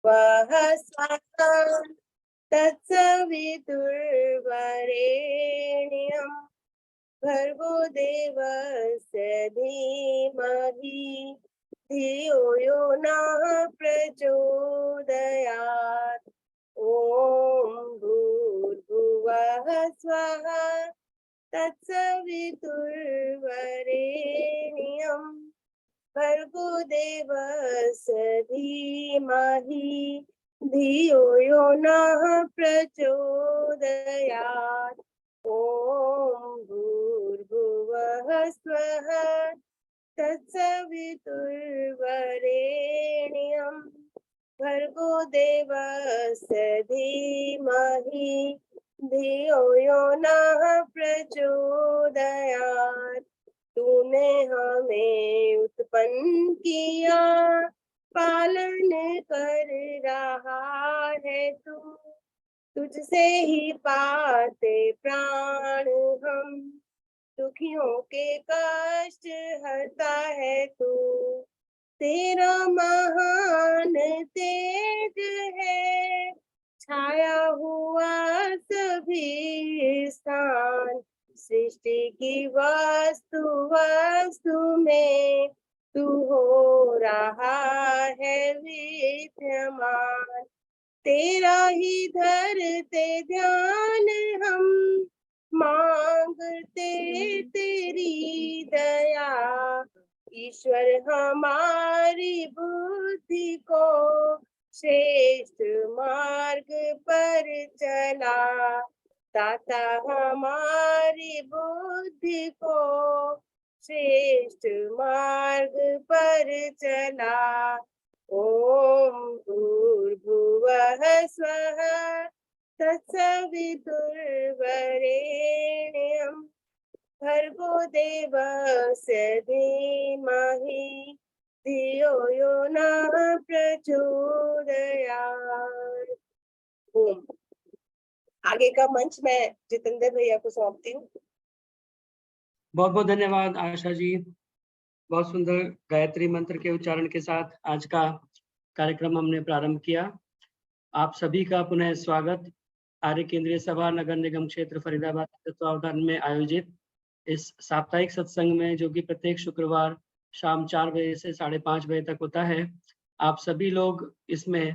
वः स्वाहा तत्सवितुर्वरेण्यं भर्गो देवस्य धीमहि धियो यो नः प्रचोदयात्। ॐ भूर्भुवः स्वः तत्सवितुर्वरेण्यं भर्गो देवस्य धीमहि धियो यो नः प्रचोदयात्। ॐ भूर्भुवः स्वः तत्सवितुर्वरेण्यं भर्गो देवस्य धीमहि धियो यो नः प्रचोदयात्। तूने हमें उत्पन्न किया, पालन कर रहा है तू, तुझसे ही पाते प्राण हम, दुखियों के कष्ट हरता है तू। तेरा महान तेज है छाया हुआ सभी स्थान, सृष्टि की वस्तु वस्तु में तू हो रहा है विद्यमान। तेरा ही धरते ध्यान हम, मांगते तेरी दया। ईश्वर हमारी बुद्धि को श्रेष्ठ मार्ग पर चला, दाता हमारी बुद्धि को श्रेष्ठ मार्ग पर चला। ओम भूर्भुवः स्वः तत्सवितुर्वरेण्यं भर्गो देवस्य धीमहि धियो यो नः प्रचोदयात्। ओम। आगे का मंच मैं जितेंद्र भैया को सौंपती हूँ। बहुत बहुत धन्यवाद आशा जी। बहुत सुंदर गायत्री मंत्र के उच्चारण के साथ आज का कार्यक्रम हमने प्रारंभ किया। आप सभी का पुनः स्वागत आर्य केंद्रीय सभा नगर निगम क्षेत्र फरीदाबाद के तत्वावधान में आयोजित इस साप्ताहिक सत्संग में, जो कि प्रत्येक शुक्रवार शाम 4 बजे से 5:30 बजे तक होता है। आप सभी लोग इसमें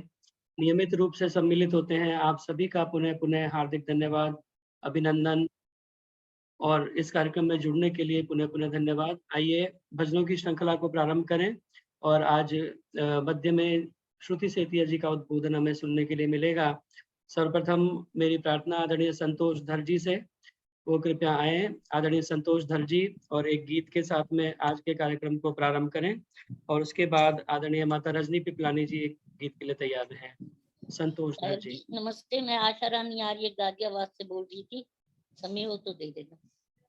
नियमित रूप से सम्मिलित होते हैं। आप सभी का पुनः पुनः हार्दिक धन्यवाद, अभिनंदन, और इस कार्यक्रम में जुड़ने के लिए पुनः पुनः धन्यवाद। आइए भजनों की श्रृंखला को प्रारंभ करें और आज मध्य में श्रुति सेतिया जी का उद्बोधन हमें सुनने के लिए मिलेगा। सर्वप्रथम मेरी प्रार्थना आदरणीय संतोष धर जी से, वो कृपया आए। आदरणीय संतोष धर जी और एक गीत के साथ में आज के कार्यक्रम को प्रारंभ करें, और उसके बाद आदरणीय माता रजनी पिपलानी जी एक गीत के लिए तैयार हैं। संतोष धर जी। नमस्ते, मैं आशा रानी आर्य गाजियाबाद से बोल रही थी। समय हो तो दे देना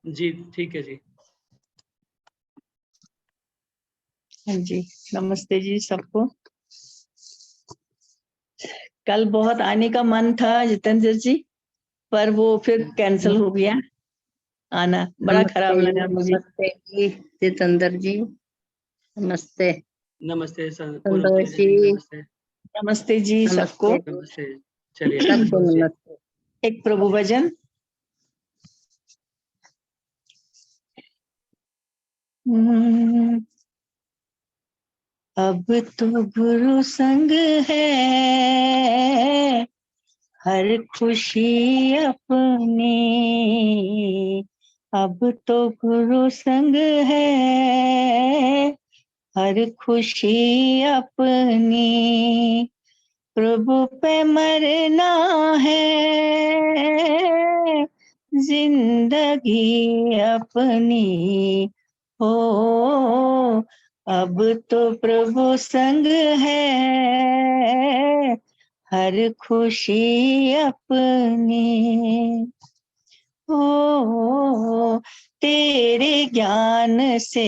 जी। ठीक है जी। हाँ जी, नमस्ते जी सबको। कल बहुत आने का मन था जितेंद्र जी, पर वो फिर कैंसिल हो गया आना। बड़ा खराब लगा मुझे। नमस्ते जी जितेंद्र जी। नमस्ते। नमस्ते संतोष जी। नमस्ते। नमस्ते जी सबको। नमस्ते। चलिए सबको नमस्ते। एक प्रभु भजन। अब तो गुरु संग है हर खुशी अपनी, अब तो गुरु संग है हर खुशी अपनी, प्रभु पे मरना है जिंदगी अपनी हो, अब तो प्रभु संग है हर खुशी अपनी। ओ तेरे ज्ञान से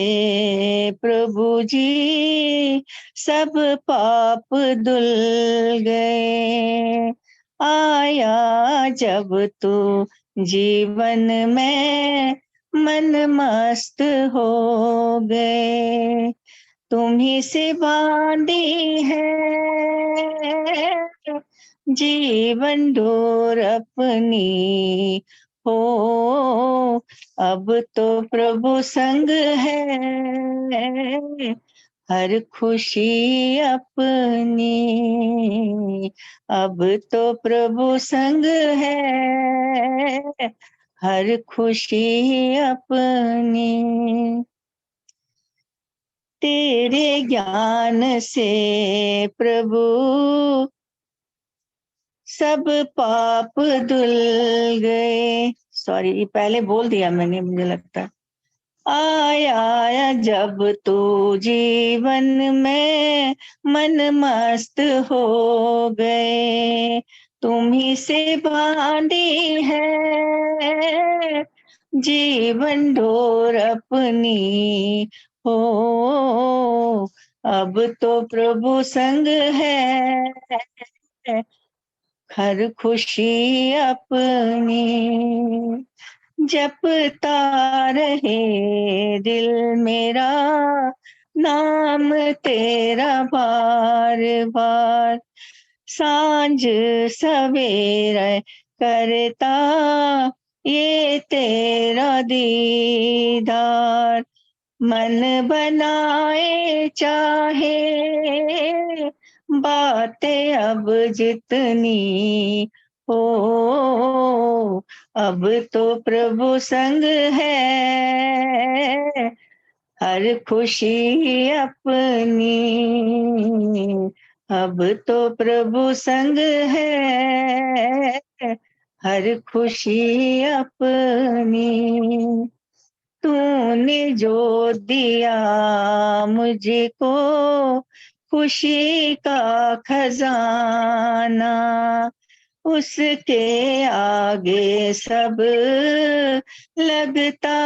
प्रभु जी सब पाप धुल गए, आया जब तू जीवन में मन मस्त हो गए, तुम्ही से बांधी है जीवन डोर अपनी हो, अब तो प्रभु संग है हर खुशी अपनी, अब तो प्रभु संग है हर खुशी अपनी। तेरे ज्ञान से प्रभु सब पाप धुल गए। सॉरी, ये पहले बोल दिया मैंने, मुझे लगता है। आया जब तू जीवन में मन मस्त हो गए, तुम्ही से बांधी है जीवन डोर अपनी हो, अब तो प्रभु संग है हर खुशी अपनी। जपता रहे दिल मेरा नाम तेरा बार बार, सांझ सवेरा करता ये तेरा दीदार, मन बनाए चाहे बातें अब जितनी हो, अब तो प्रभु संग है हर खुशी अपनी, अब तो प्रभु संग है हर खुशी अपनी। तूने जो दिया मुझको खुशी का खजाना, उसके आगे सब लगता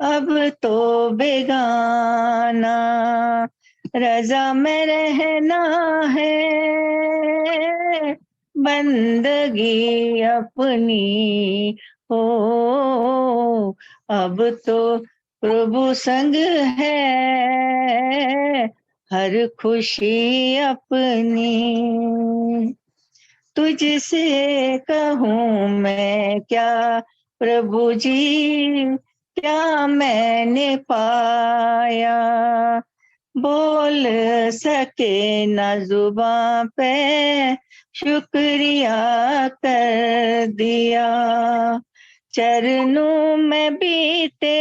अब तो बेगाना, रजा में रहना है बंदगी अपनी हो, अब तो प्रभु संग है हर खुशी अपनी। तुझसे कहूँ मैं क्या प्रभु जी, क्या मैंने पाया, बोल सके न जुबां पे शुक्रिया कर दिया, चरणों में बीते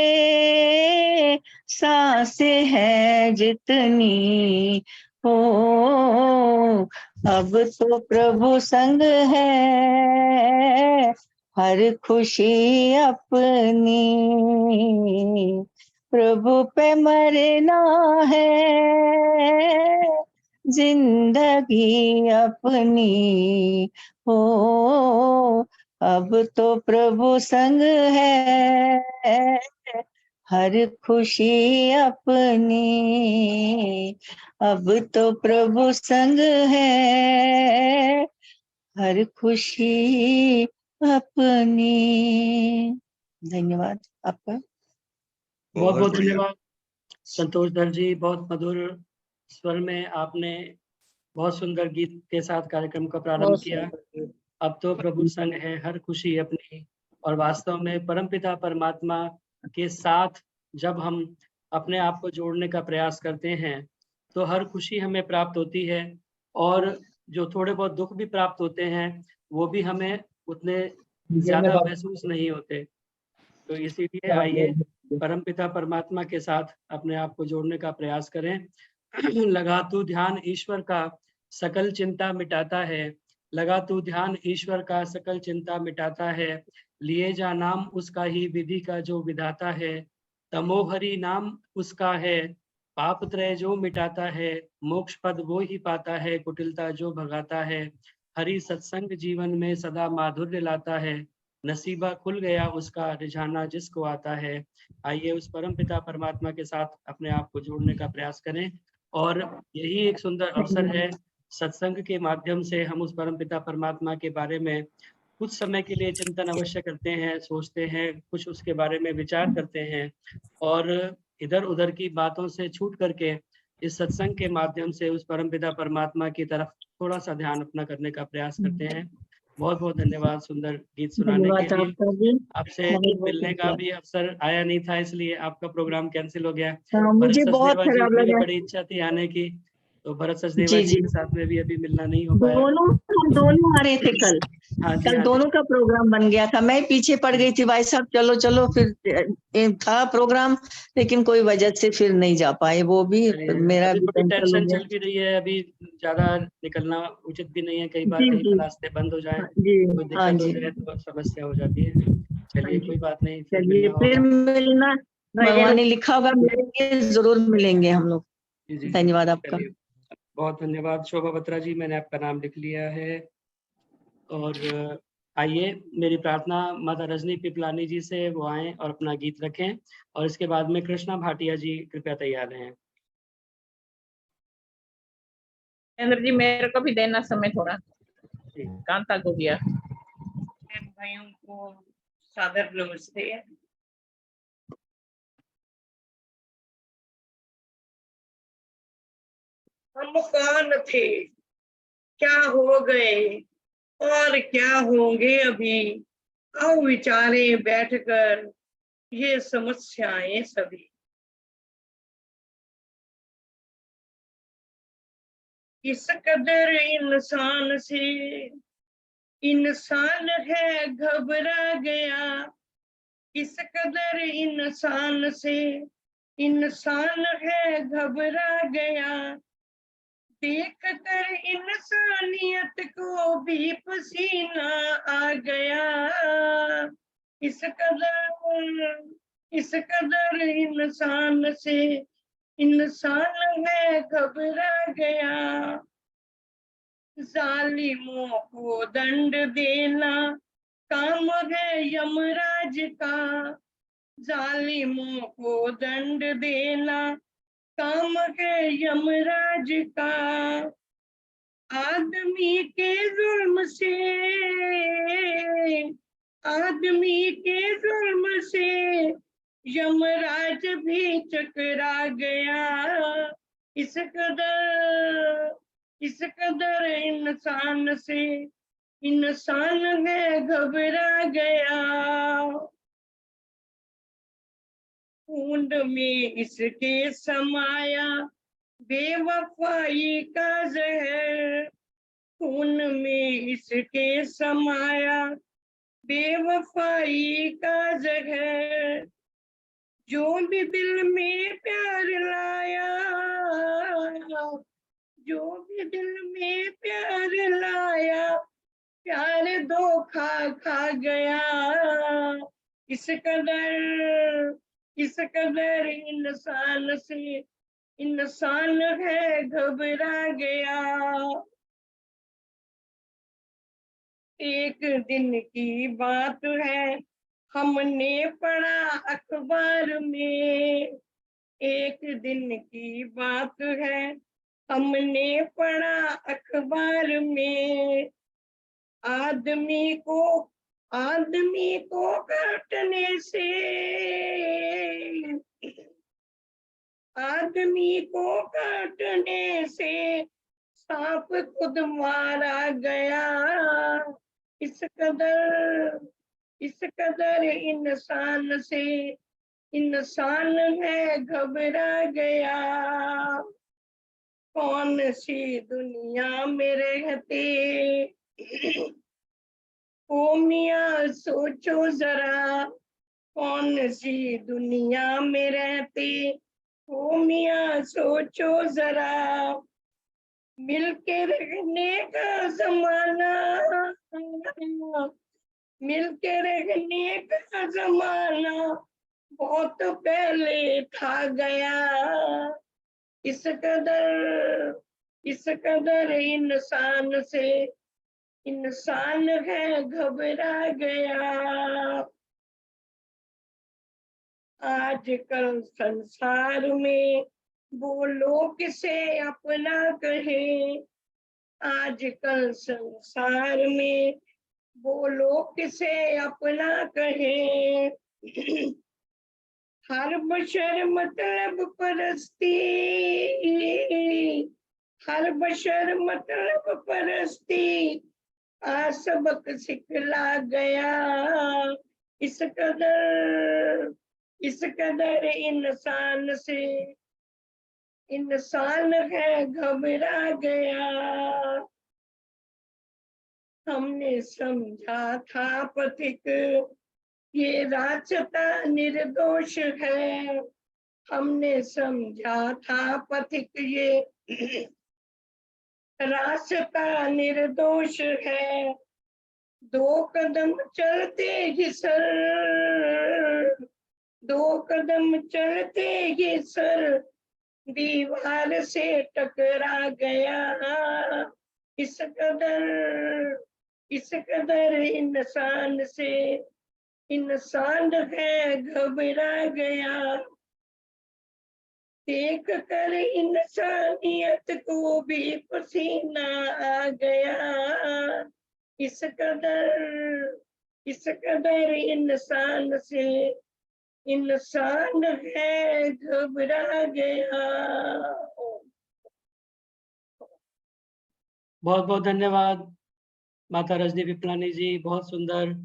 सांसें हैं जितनी हो, अब तो प्रभु संग है हर खुशी अपनी, प्रभु पे मरना है जिंदगी अपनी हो, अब तो प्रभु संग है हर खुशी अपनी, अब तो प्रभु संग है हर खुशी अपनी। धन्यवाद आपका। बहुत बहुत धन्यवाद संतोष धर जी। बहुत मधुर स्वर में आपने बहुत सुंदर गीत के साथ कार्यक्रम का प्रारंभ बहुत किया। सुंदर। अब तो प्रभु संग है हर खुशी अपनी, और वास्तव में परमपिता परमात्मा के साथ जब हम अपने आप को जोड़ने का प्रयास करते हैं तो हर खुशी हमें प्राप्त होती है, और जो थोड़े बहुत दुख भी प्राप्त होते हैं वो भी हमें उतने ज्यादा महसूस नहीं होते। तो इसीलिए आइए परमपिता परमात्मा के साथ अपने आप को जोड़ने का प्रयास करें। लगा तू ध्यान ईश्वर का सकल चिंता मिटाता है, लगा तू ध्यान ईश्वर का सकल चिंता मिटाता है, लिए जा नाम उसका ही विधि का जो विधाता है, तमोहरी नाम उसका है पाप त्रय जो मिटाता है, मोक्ष पद वो ही पाता है कुटिलता जो भगाता है, हरि सत्संग जीवन में सदा माधुर्य लाता है, नसीबा खुल गया उसका रिझाना जिसको आता है। आइए उस परम पिता परमात्मा के साथ अपने आप को जोड़ने का प्रयास करें, और यही एक सुंदर अवसर है। सत्संग के माध्यम से हम उस परम पिता परमात्मा के बारे में कुछ समय के लिए चिंतन अवश्य करते हैं, सोचते हैं, कुछ उसके बारे में विचार करते हैं, और इधर उधर की बातों से छूट करके इस सत्संग के माध्यम से उस परमपिता परमात्मा की तरफ थोड़ा सा ध्यान अपना करने का प्रयास करते हैं। बहुत बहुत धन्यवाद सुंदर गीत सुनाने के लिए। आपका भी आपसे बहुत मिलने का भी अवसर आया नहीं था, इसलिए आपका प्रोग्राम कैंसिल हो गया। हाँ, भरत मुझे बहुत सचदेवा जी खराब की भी लगा। बड़ी इच्छा थी आने की, तो भरत सचदेवा जी जी जी, के साथ में भी अभी मिलना नहीं हो पाया। हम दोनों आ रहे थे कल। हाँ जी, कल हाँ जी। दोनों का प्रोग्राम बन गया था। मैं पीछे पड़ गई थी, भाई साहब चलो चलो, फिर था प्रोग्राम, लेकिन कोई वजह से फिर नहीं जा पाए वो भी, चलिए, मेरा अभी भी थोड़ी कैंसिल हो टेंशन गया। चल भी रही है, अभी ज्यादा निकलना उचित भी नहीं है। कई बार जी कहीं जी, पर रास्ते बंद हो जाए, हाँ जी, कोई हाँ दिक्कत हो जी, जाए तो समस्या हो जाती है। हाँ चलिए, जी। कोई बात नहीं, फिर चलिए मिलना फिर होगा। मिलना, भगवान ने लिखा होगा मिलेंगे, जरूर मिलेंगे हम लोग। जी जी, धन्यवाद आपका। चलिए, बहुत धन्यवाद शोभा बत्रा जी, मैंने आपका नाम लिख लिया है। और आइए, मेरी प्रार्थना माता रजनी पिपलानी जी से वो आए और अपना गीत रखें, और इसके बाद में कृष्णा भाटिया जी कृपया तैयार रहें। महेंद्र जी, मेरे को भी देना समय थोड़ा, जी। कांता को गया। भाइयों को सादर नमस्ते। हम कौन थे, क्या हो गए और क्या होंगे अभी, आओ विचारे बैठकर ये समस्याएं सभी। इस कदर इंसान से इंसान है घबरा गया, इस कदर इंसान से इंसान है घबरा गया, देख कर इंसानियत को भी पसीना आ गया, इस कदर इंसान से इंसान है घबरा गया, जालिमों को दंड देना काम है यमराज का, जालिमों को दंड देना काम है यमराज का, आदमी के जुल्म से यमराज भी चकरा गया, इस कदर इंसान से इंसान है घबरा गया, खून में इसके समाया बेवफाई का जहर, खून में इसके समाया बेवफाई का जहर, जो भी दिल में प्यार लाया, जो भी दिल में प्यार लाया, प्यार धोखा खा गया, इस कदर इंसान से इंसान है घबरा गया, एक दिन की बात है हमने पढ़ा अखबार में, एक दिन की बात है हमने पढ़ा अखबार में, आदमी को काटने से, आदमी को काटने से सांप खुद मारा गया, इस कदर इंसान से इंसान है घबरा गया, कौन सी दुनिया में रहते ओ मियां सोचो जरा, कौन सी दुनिया में रहते ओ मियां सोचो जरा, मिलके रहने का जमाना, मिलके रहने का जमाना बहुत पहले था गया, इस कदर इंसान से इंसान है घबरा गया, आजकल संसार में वो लोग किसे अपना कहे, आजकल संसार में वो लोग किसे अपना कहे, हर बशर मतलब परस्ती, हर बशर मतलब परस्ती, आ सबक सिखला गया। इस कदर इंसान से इंसान है घबरा गया। हमने समझा था पथिक ये रास्ता निर्दोष है, हमने समझा था पथिक ये रास्ता निर्दोष है। दो कदम चलते ही सर, दो कदम चलते ही सर दीवार से टकरा गया। इस कदर इंसान से इंसान है घबरा गया। देख कर इंसानियत को भी पसीना आ गया। इस कदर इंसान से इंसान है घबरा गया। बहुत बहुत धन्यवाद माता रजनी विपलानी जी, बहुत सुंदर।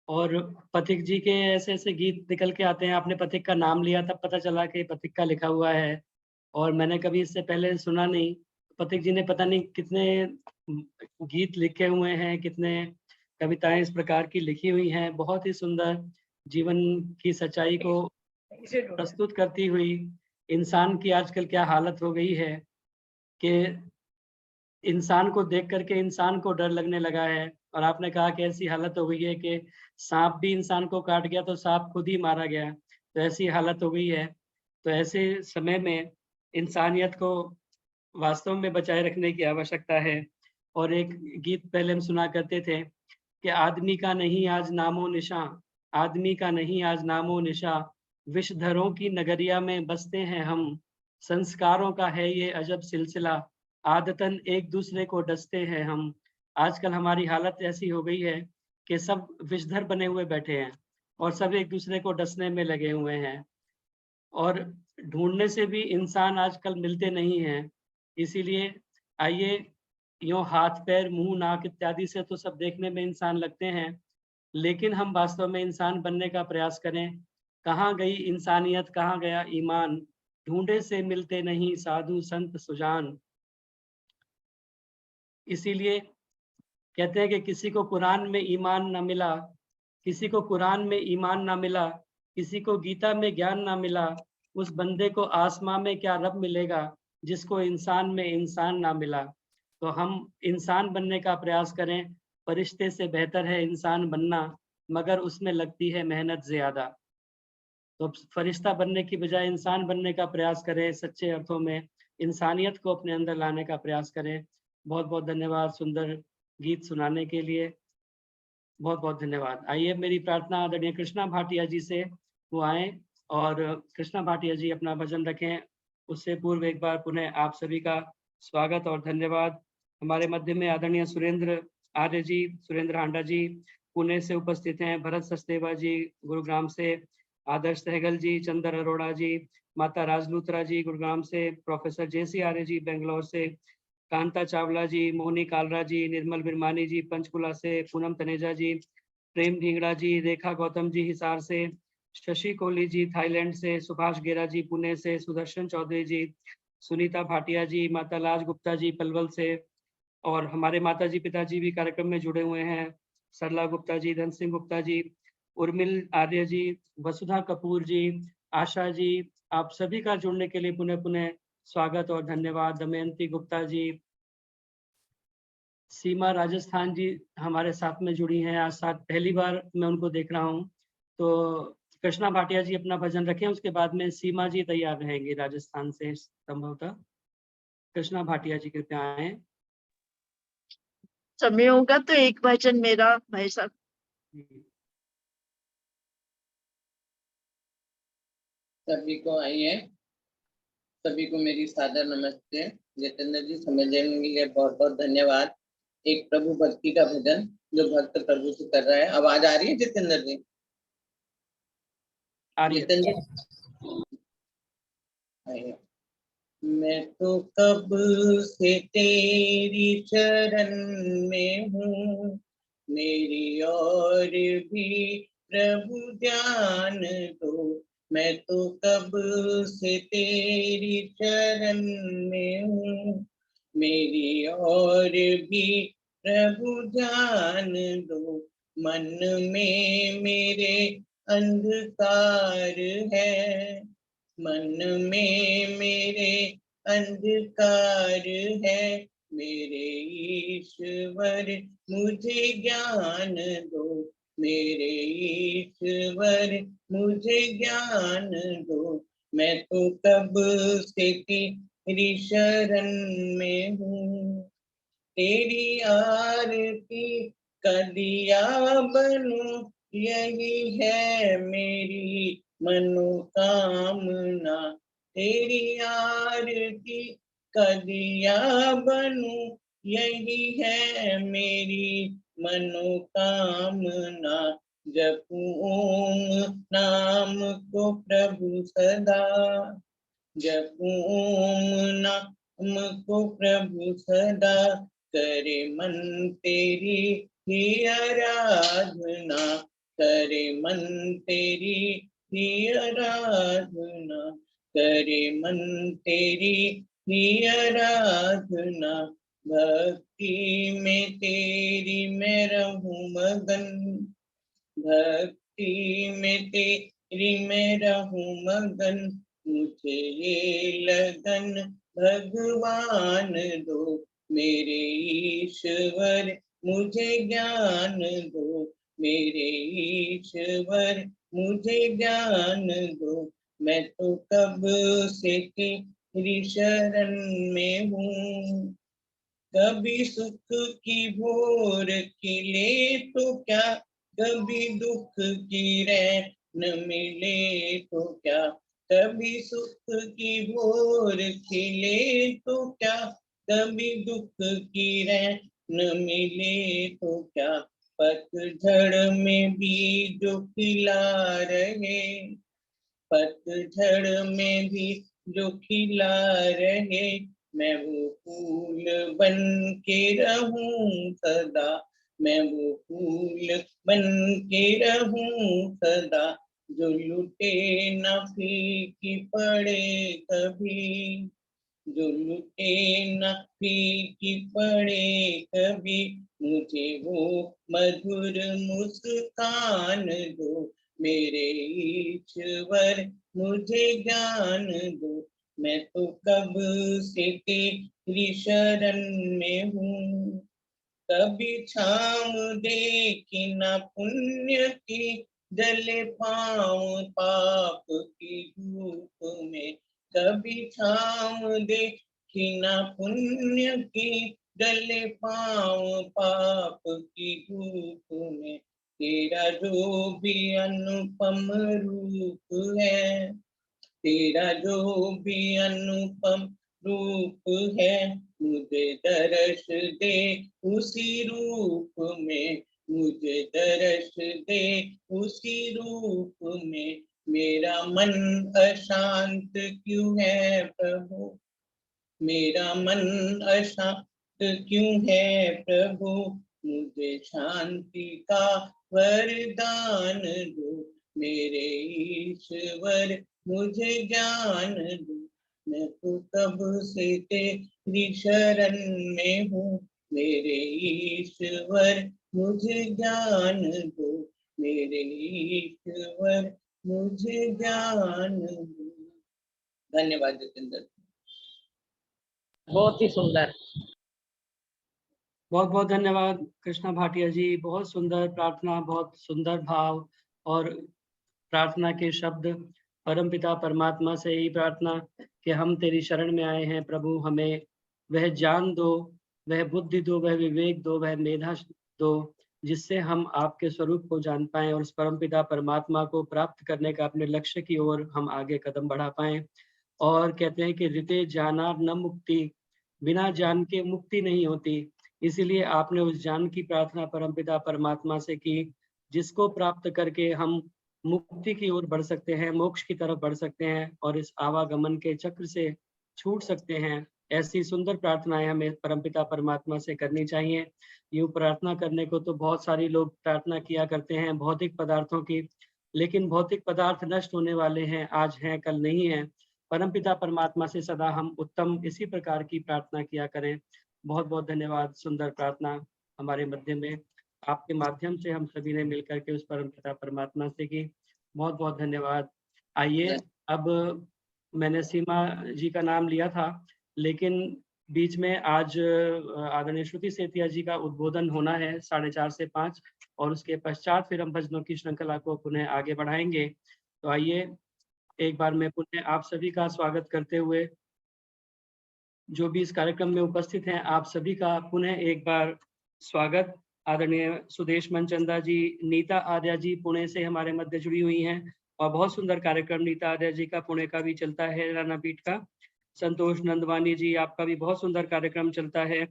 और पथिक जी के ऐसे ऐसे गीत निकल के आते हैं। आपने पथिक का नाम लिया तब पता चला कि पथिक का लिखा हुआ है, और मैंने कभी इससे पहले सुना नहीं। पथिक जी ने पता नहीं कितने गीत लिखे हुए हैं, कितने कविताएं इस प्रकार की लिखी हुई हैं, बहुत ही सुंदर, जीवन की सच्चाई को प्रस्तुत करती हुई। इंसान की आजकल क्या हालत हो गई है कि इंसान को देख करके इंसान को डर लगने लगा है। और आपने कहा कि ऐसी हालत हो गई है कि सांप भी इंसान को काट गया तो सांप खुद ही मारा गया, तो ऐसी हालत हो गई है। तो ऐसे समय में इंसानियत को वास्तव में बचाए रखने की आवश्यकता है। और एक गीत पहले हम सुना करते थे कि आदमी का नहीं आज नामो निशा, आदमी का नहीं आज नामो निशा, विषधरों की नगरिया में बसते हैं हम, संस्कारों का है ये अजब सिलसिला, आदतन एक दूसरे को डसते हैं हम। आजकल हमारी हालत ऐसी हो गई है कि सब विषधर बने हुए बैठे हैं और सब एक दूसरे को डसने में लगे हुए हैं, और ढूंढने से भी इंसान आजकल मिलते नहीं हैं। इसीलिए आइए, यूँ हाथ पैर मुंह नाक इत्यादि से तो सब देखने में इंसान लगते हैं, लेकिन हम वास्तव में इंसान बनने का प्रयास करें। कहाँ गई इंसानियत, कहाँ गया ईमान, ढूंढे से मिलते नहीं साधु संत सुजान। इसीलिए कहते हैं कि किसी को कुरान में ईमान ना मिला, किसी को कुरान में ईमान ना मिला, किसी को गीता में ज्ञान ना मिला, उस बंदे को आसमां में क्या रब मिलेगा जिसको इंसान में इंसान ना मिला। तो हम इंसान बनने का प्रयास करें। फरिश्ते से बेहतर है इंसान बनना, मगर उसमें लगती है मेहनत ज़्यादा। तो फरिश्ता बनने की बजाय इंसान बनने का प्रयास करें, सच्चे अर्थों में इंसानियत को अपने अंदर लाने का प्रयास करें। बहुत बहुत धन्यवाद सुंदर गीत सुनाने के लिए, बहुत बहुत धन्यवाद। आइए, मेरी प्रार्थना आदरणीय कृष्णा भाटिया जी से वो आए और कृष्णा भाटिया जी अपना भजन रखें। उससे पूर्व एक बार पुनः आप सभी का स्वागत और धन्यवाद। हमारे मध्य में आदरणीय सुरेंद्र आर्य जी, सुरेंद्र हांडा जी पुणे से उपस्थित हैं, भरत सचदेवा जी गुरुग्राम से, आदर्श सहगल जी, चंदर अरोड़ा जी, माता राजलूत्रा जी गुरुग्राम से, प्रोफेसर जेसी आर्य जी बेंगलोर से, कांता चावला जी, मोहनी कालरा जी, निर्मल बिरमानी जी पंचकुला से, पूनम तनेजा जी, प्रेम ढींगड़ा जी, रेखा गौतम जी हिसार से, शशि कोहली जी थाईलैंड से, सुभाष गेरा जी पुणे से, सुदर्शन चौधरी जी, सुनीता भाटिया जी, माता लाज गुप्ता जी पलवल से, और हमारे माता जी पिताजी भी कार्यक्रम में जुड़े हुए हैं, सरला गुप्ता जी, धन सिंह गुप्ता जी, उर्मिल आर्य जी, वसुधा कपूर जी, आशा जी, आप सभी का जुड़ने के लिए पुनः पुनः स्वागत और धन्यवाद। दमयंती गुप्ता जी, सीमा राजस्थान जी हमारे साथ में जुड़ी हैं, आज साथ पहली बार मैं उनको देख रहा हूँ। तो कृष्णा भाटिया जी अपना भजन रखें, उसके बाद में सीमा जी तैयार रहेंगी राजस्थान से संभवतः। कृष्णा भाटिया जी कृपया आए। समय होगा तो एक भजन मेरा भाई साहब। सभी को आइए, सभी को मेरी सादर नमस्ते। जितेंद्र जी समय देने के लिए बहुत बहुत धन्यवाद। एक प्रभु भक्ति का भजन जो भक्त प्रभु से कर रहा है। आवाज आ रही है जितेंद्र जी? जितेंद्र मैं तो कब से तेरी शरण में हूँ, मेरी और भी प्रभु ध्यान दो। मैं तो कब से तेरी शरण में हूँ, मेरी और भी प्रभु ध्यान दो। मन में मेरे अंधकार है, मन में मेरे अंधकार है, मेरे ईश्वर मुझे ज्ञान दो। मेरे ईश्वर मुझे ज्ञान दो। मैं तो कब से तेरी शरण में हूँ, तेरी आरती का दिया बनूं, यही है मेरी मनोकामना। तेरी आरती का दिया बनूं, यही है मेरी मनोकामना। जपूं ओम नाम को प्रभु सदा, जपूं ओम नाम को प्रभु सदा। करे मन तेरी ही आराधना, करे मन तेरी ही आराधना, करे मन तेरी ही आराधना। भक्ति में तेरी मैं रहूं मगन, भक्ति में तेरी मैं रहूं मगन। मुझे ये लगन भगवान दो, मेरे ईश्वर मुझे ज्ञान दो। मेरे ईश्वर मुझे ज्ञान दो। मैं तो कब से तेरी शरण में हूँ, कभी सुख की भोर खिले तो क्या, कभी दुख की रैन मिले तो क्या। कभी सुख की भोर खिले तो क्या, कभी दुख की रैन मिले तो क्या। पतझड़ में भी जो खिला रहे, पतझड़ में भी जो खिला रहे, मैं वो फूल बन के रहूं सदा, मैं वो फूल बन के रहूं सदा। जो लुटे न फीकी पड़े कभी, जो लुटे न फीकी पड़े कभी, मुझे वो मधुर मुस्कान दो। मेरे ईश्वर मुझे ज्ञान दो। मैं तो कब से तेरी शरण में हूँ, कभी छाँव देखी न पुण्य की, जले पाँव पाप की धूप में। कभी छाँव देखी न पुण्य की, जले पाँव पाप की धूप में। तेरा जो भी अनुपम रूप है, तेरा जो भी अनुपम रूप है, मुझे दर्श दे उसी रूप में, मुझे दर्श दे उसी रूप में। मेरा मन अशांत क्यों है प्रभु, मेरा मन अशांत क्यों है प्रभु, मुझे शांति का वरदान दो। मेरे ईश्वर मुझे ज्ञान दो। मैं तो कब से तेरी शरण में हूँ, मेरे ईश्वर मुझे ज्ञान दो। मेरे ईश्वर मुझे ज्ञान दो। धन्यवाद जितेंद्र। बहुत ही सुंदर। बहुत बहुत धन्यवाद कृष्णा भाटिया जी। बहुत सुंदर प्रार्थना, बहुत सुंदर भाव और प्रार्थना के शब्द। परमपिता परमात्मा से यही प्रार्थना कि हम तेरी शरण में आए हैं प्रभु, हमें वह ज्ञान दो, वह बुद्धि दो, वह विवेक दो, वह मेधा दो, जिससे हम आपके स्वरूप को जान पाएं और उस परमपिता परमात्मा को प्राप्त करने का अपने लक्ष्य की ओर हम आगे कदम बढ़ा पाएं। और कहते हैं कि ऋते जाना न मुक्ति, बिना ज्ञान के मुक्ति नहीं होती। इसीलिए आपने उस ज्ञान की प्रार्थना परमपिता परमात्मा से की, जिसको प्राप्त करके हम मुक्ति की ओर बढ़ सकते हैं, मोक्ष की तरफ बढ़ सकते हैं और इस आवागमन के चक्र से छूट सकते हैं। ऐसी सुंदर प्रार्थनाएं हमें परमपिता परमात्मा से करनी चाहिए। यूं प्रार्थना करने को तो बहुत सारे लोग प्रार्थना किया करते हैं भौतिक पदार्थों की, लेकिन भौतिक पदार्थ नष्ट होने वाले हैं, आज हैं कल नहीं है। परमपिता परमात्मा से सदा हम उत्तम इसी प्रकार की प्रार्थना किया करें। बहुत बहुत धन्यवाद। सुंदर प्रार्थना हमारे मध्य में आपके माध्यम से हम सभी ने मिलकर के उस परमपिता परमात्मा से की। बहुत बहुत धन्यवाद। आइए, अब मैंने सीमा जी का नाम लिया था, लेकिन बीच में आज आदरणीय श्रुति सेतिया जी का उद्बोधन होना है 4:30 से 5, और उसके पश्चात फिर हम भजनों की श्रृंखला को पुनः आगे बढ़ाएंगे। तो आइए, एक बार मैं पुनः आप सभी का स्वागत करते हुए, जो भी इस कार्यक्रम में उपस्थित हैं, आप सभी का पुनः एक बार स्वागत। आदरणीय सुदेश मनचंदा जी, नीता आर्या जी पुणे से हमारे मध्य जुड़ी हुई हैं और बहुत सुंदर कार्यक्रम नीता आर्या जी का पुणे का भी चलता है, रानापीठ का। संतोष नंदवानी जी, आपका भी बहुत सुंदर कार्यक्रम चलता है।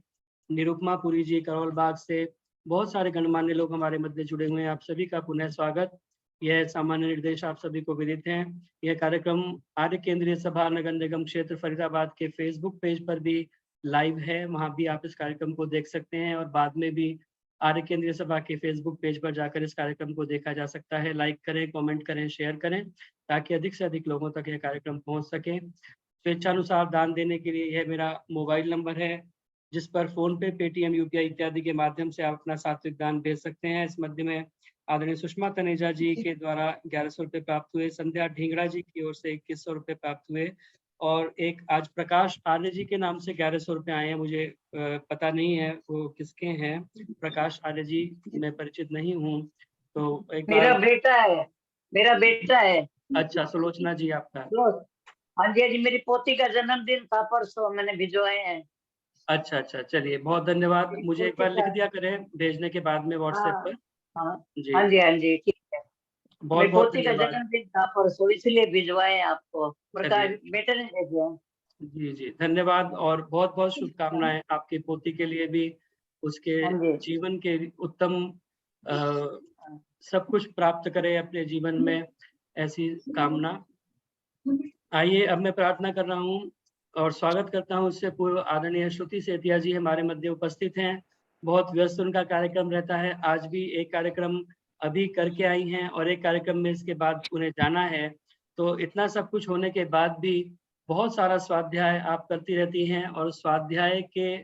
निरुपमा पुरी जी करोल बाग से, बहुत सारे गणमान्य लोग हमारे मध्य जुड़े हुए हैं। आप सभी का पुनः स्वागत। यह सामान्य निर्देश आप सभी को विदित हैं। यह कार्यक्रम आर्य केंद्रीय सभा नगर निगम क्षेत्र फरीदाबाद के फेसबुक पेज पर भी लाइव है, वहां भी आप इस कार्यक्रम को देख सकते हैं, और बाद में भी आर्य केंद्रीय सभा के फेसबुक पेज पर जाकर इस कार्यक्रम को देखा जा सकता है। लाइक करें, कमेंट करें, शेयर करें, ताकि अधिक से अधिक लोगों तक यह कार्यक्रम पहुंच सके। स्वेच्छानुसार दान देने के लिए यह मेरा मोबाइल नंबर है, जिस पर फोन पे, पेटीएम, यूपीआई इत्यादि के माध्यम से आप अपना सात्विक दान भेज सकते हैं। इस मध्य में आदरणीय सुषमा तनेजा जी के द्वारा 1100 रुपये प्राप्त हुए, संध्या ढींगड़ा जी की ओर से 2100 रुपये प्राप्त हुए, और एक आज प्रकाश आर्य जी के नाम से 1100 रुपये आए हैं। मुझे पता नहीं है वो किसके हैं। प्रकाश आर्य जी मैं परिचित नहीं हूँ, तो एक मेरा बेटा है, मेरा बेटा है। अच्छा, सुलोचना जी आपका। हाँ जी, मेरी पोती का जन्मदिन था परसों, मैंने भिजवाए हैं। अच्छा अच्छा, चलिए बहुत धन्यवाद। मुझे एक बार लिख दिया करें भेजने के बाद में व्हाट्सएप पर। जी हाँ जी, ठीक है। बहुत मेरी बहुत पोती का धन्यवाद। जन्मदिन था परसों, इसलिए भिजवाए हैं आपको। प्रकाश बेटे ने भेजे हैं। जी जी, धन्यवाद, और बहुत बहुत शुभकामनाएं आपकी पोती के लिए भी, उसके जीवन के उत्तम सब कुछ प्राप्त करे अपने जीवन में, ऐसी कामना। आइए, अब मैं प्रार्थना कर रहा हूँ और स्वागत करता हूँ। उससे पूर्व आदरणीय श्रुति सेतिया जी हमारे मध्य उपस्थित हैं। बहुत व्यस्त उनका कार्यक्रम रहता है। आज भी एक कार्यक्रम अभी करके आई हैं और एक कार्यक्रम में इसके बाद उन्हें जाना है। तो इतना सब कुछ होने के बाद भी बहुत सारा स्वाध्याय आप करती रहती हैं, और स्वाध्याय के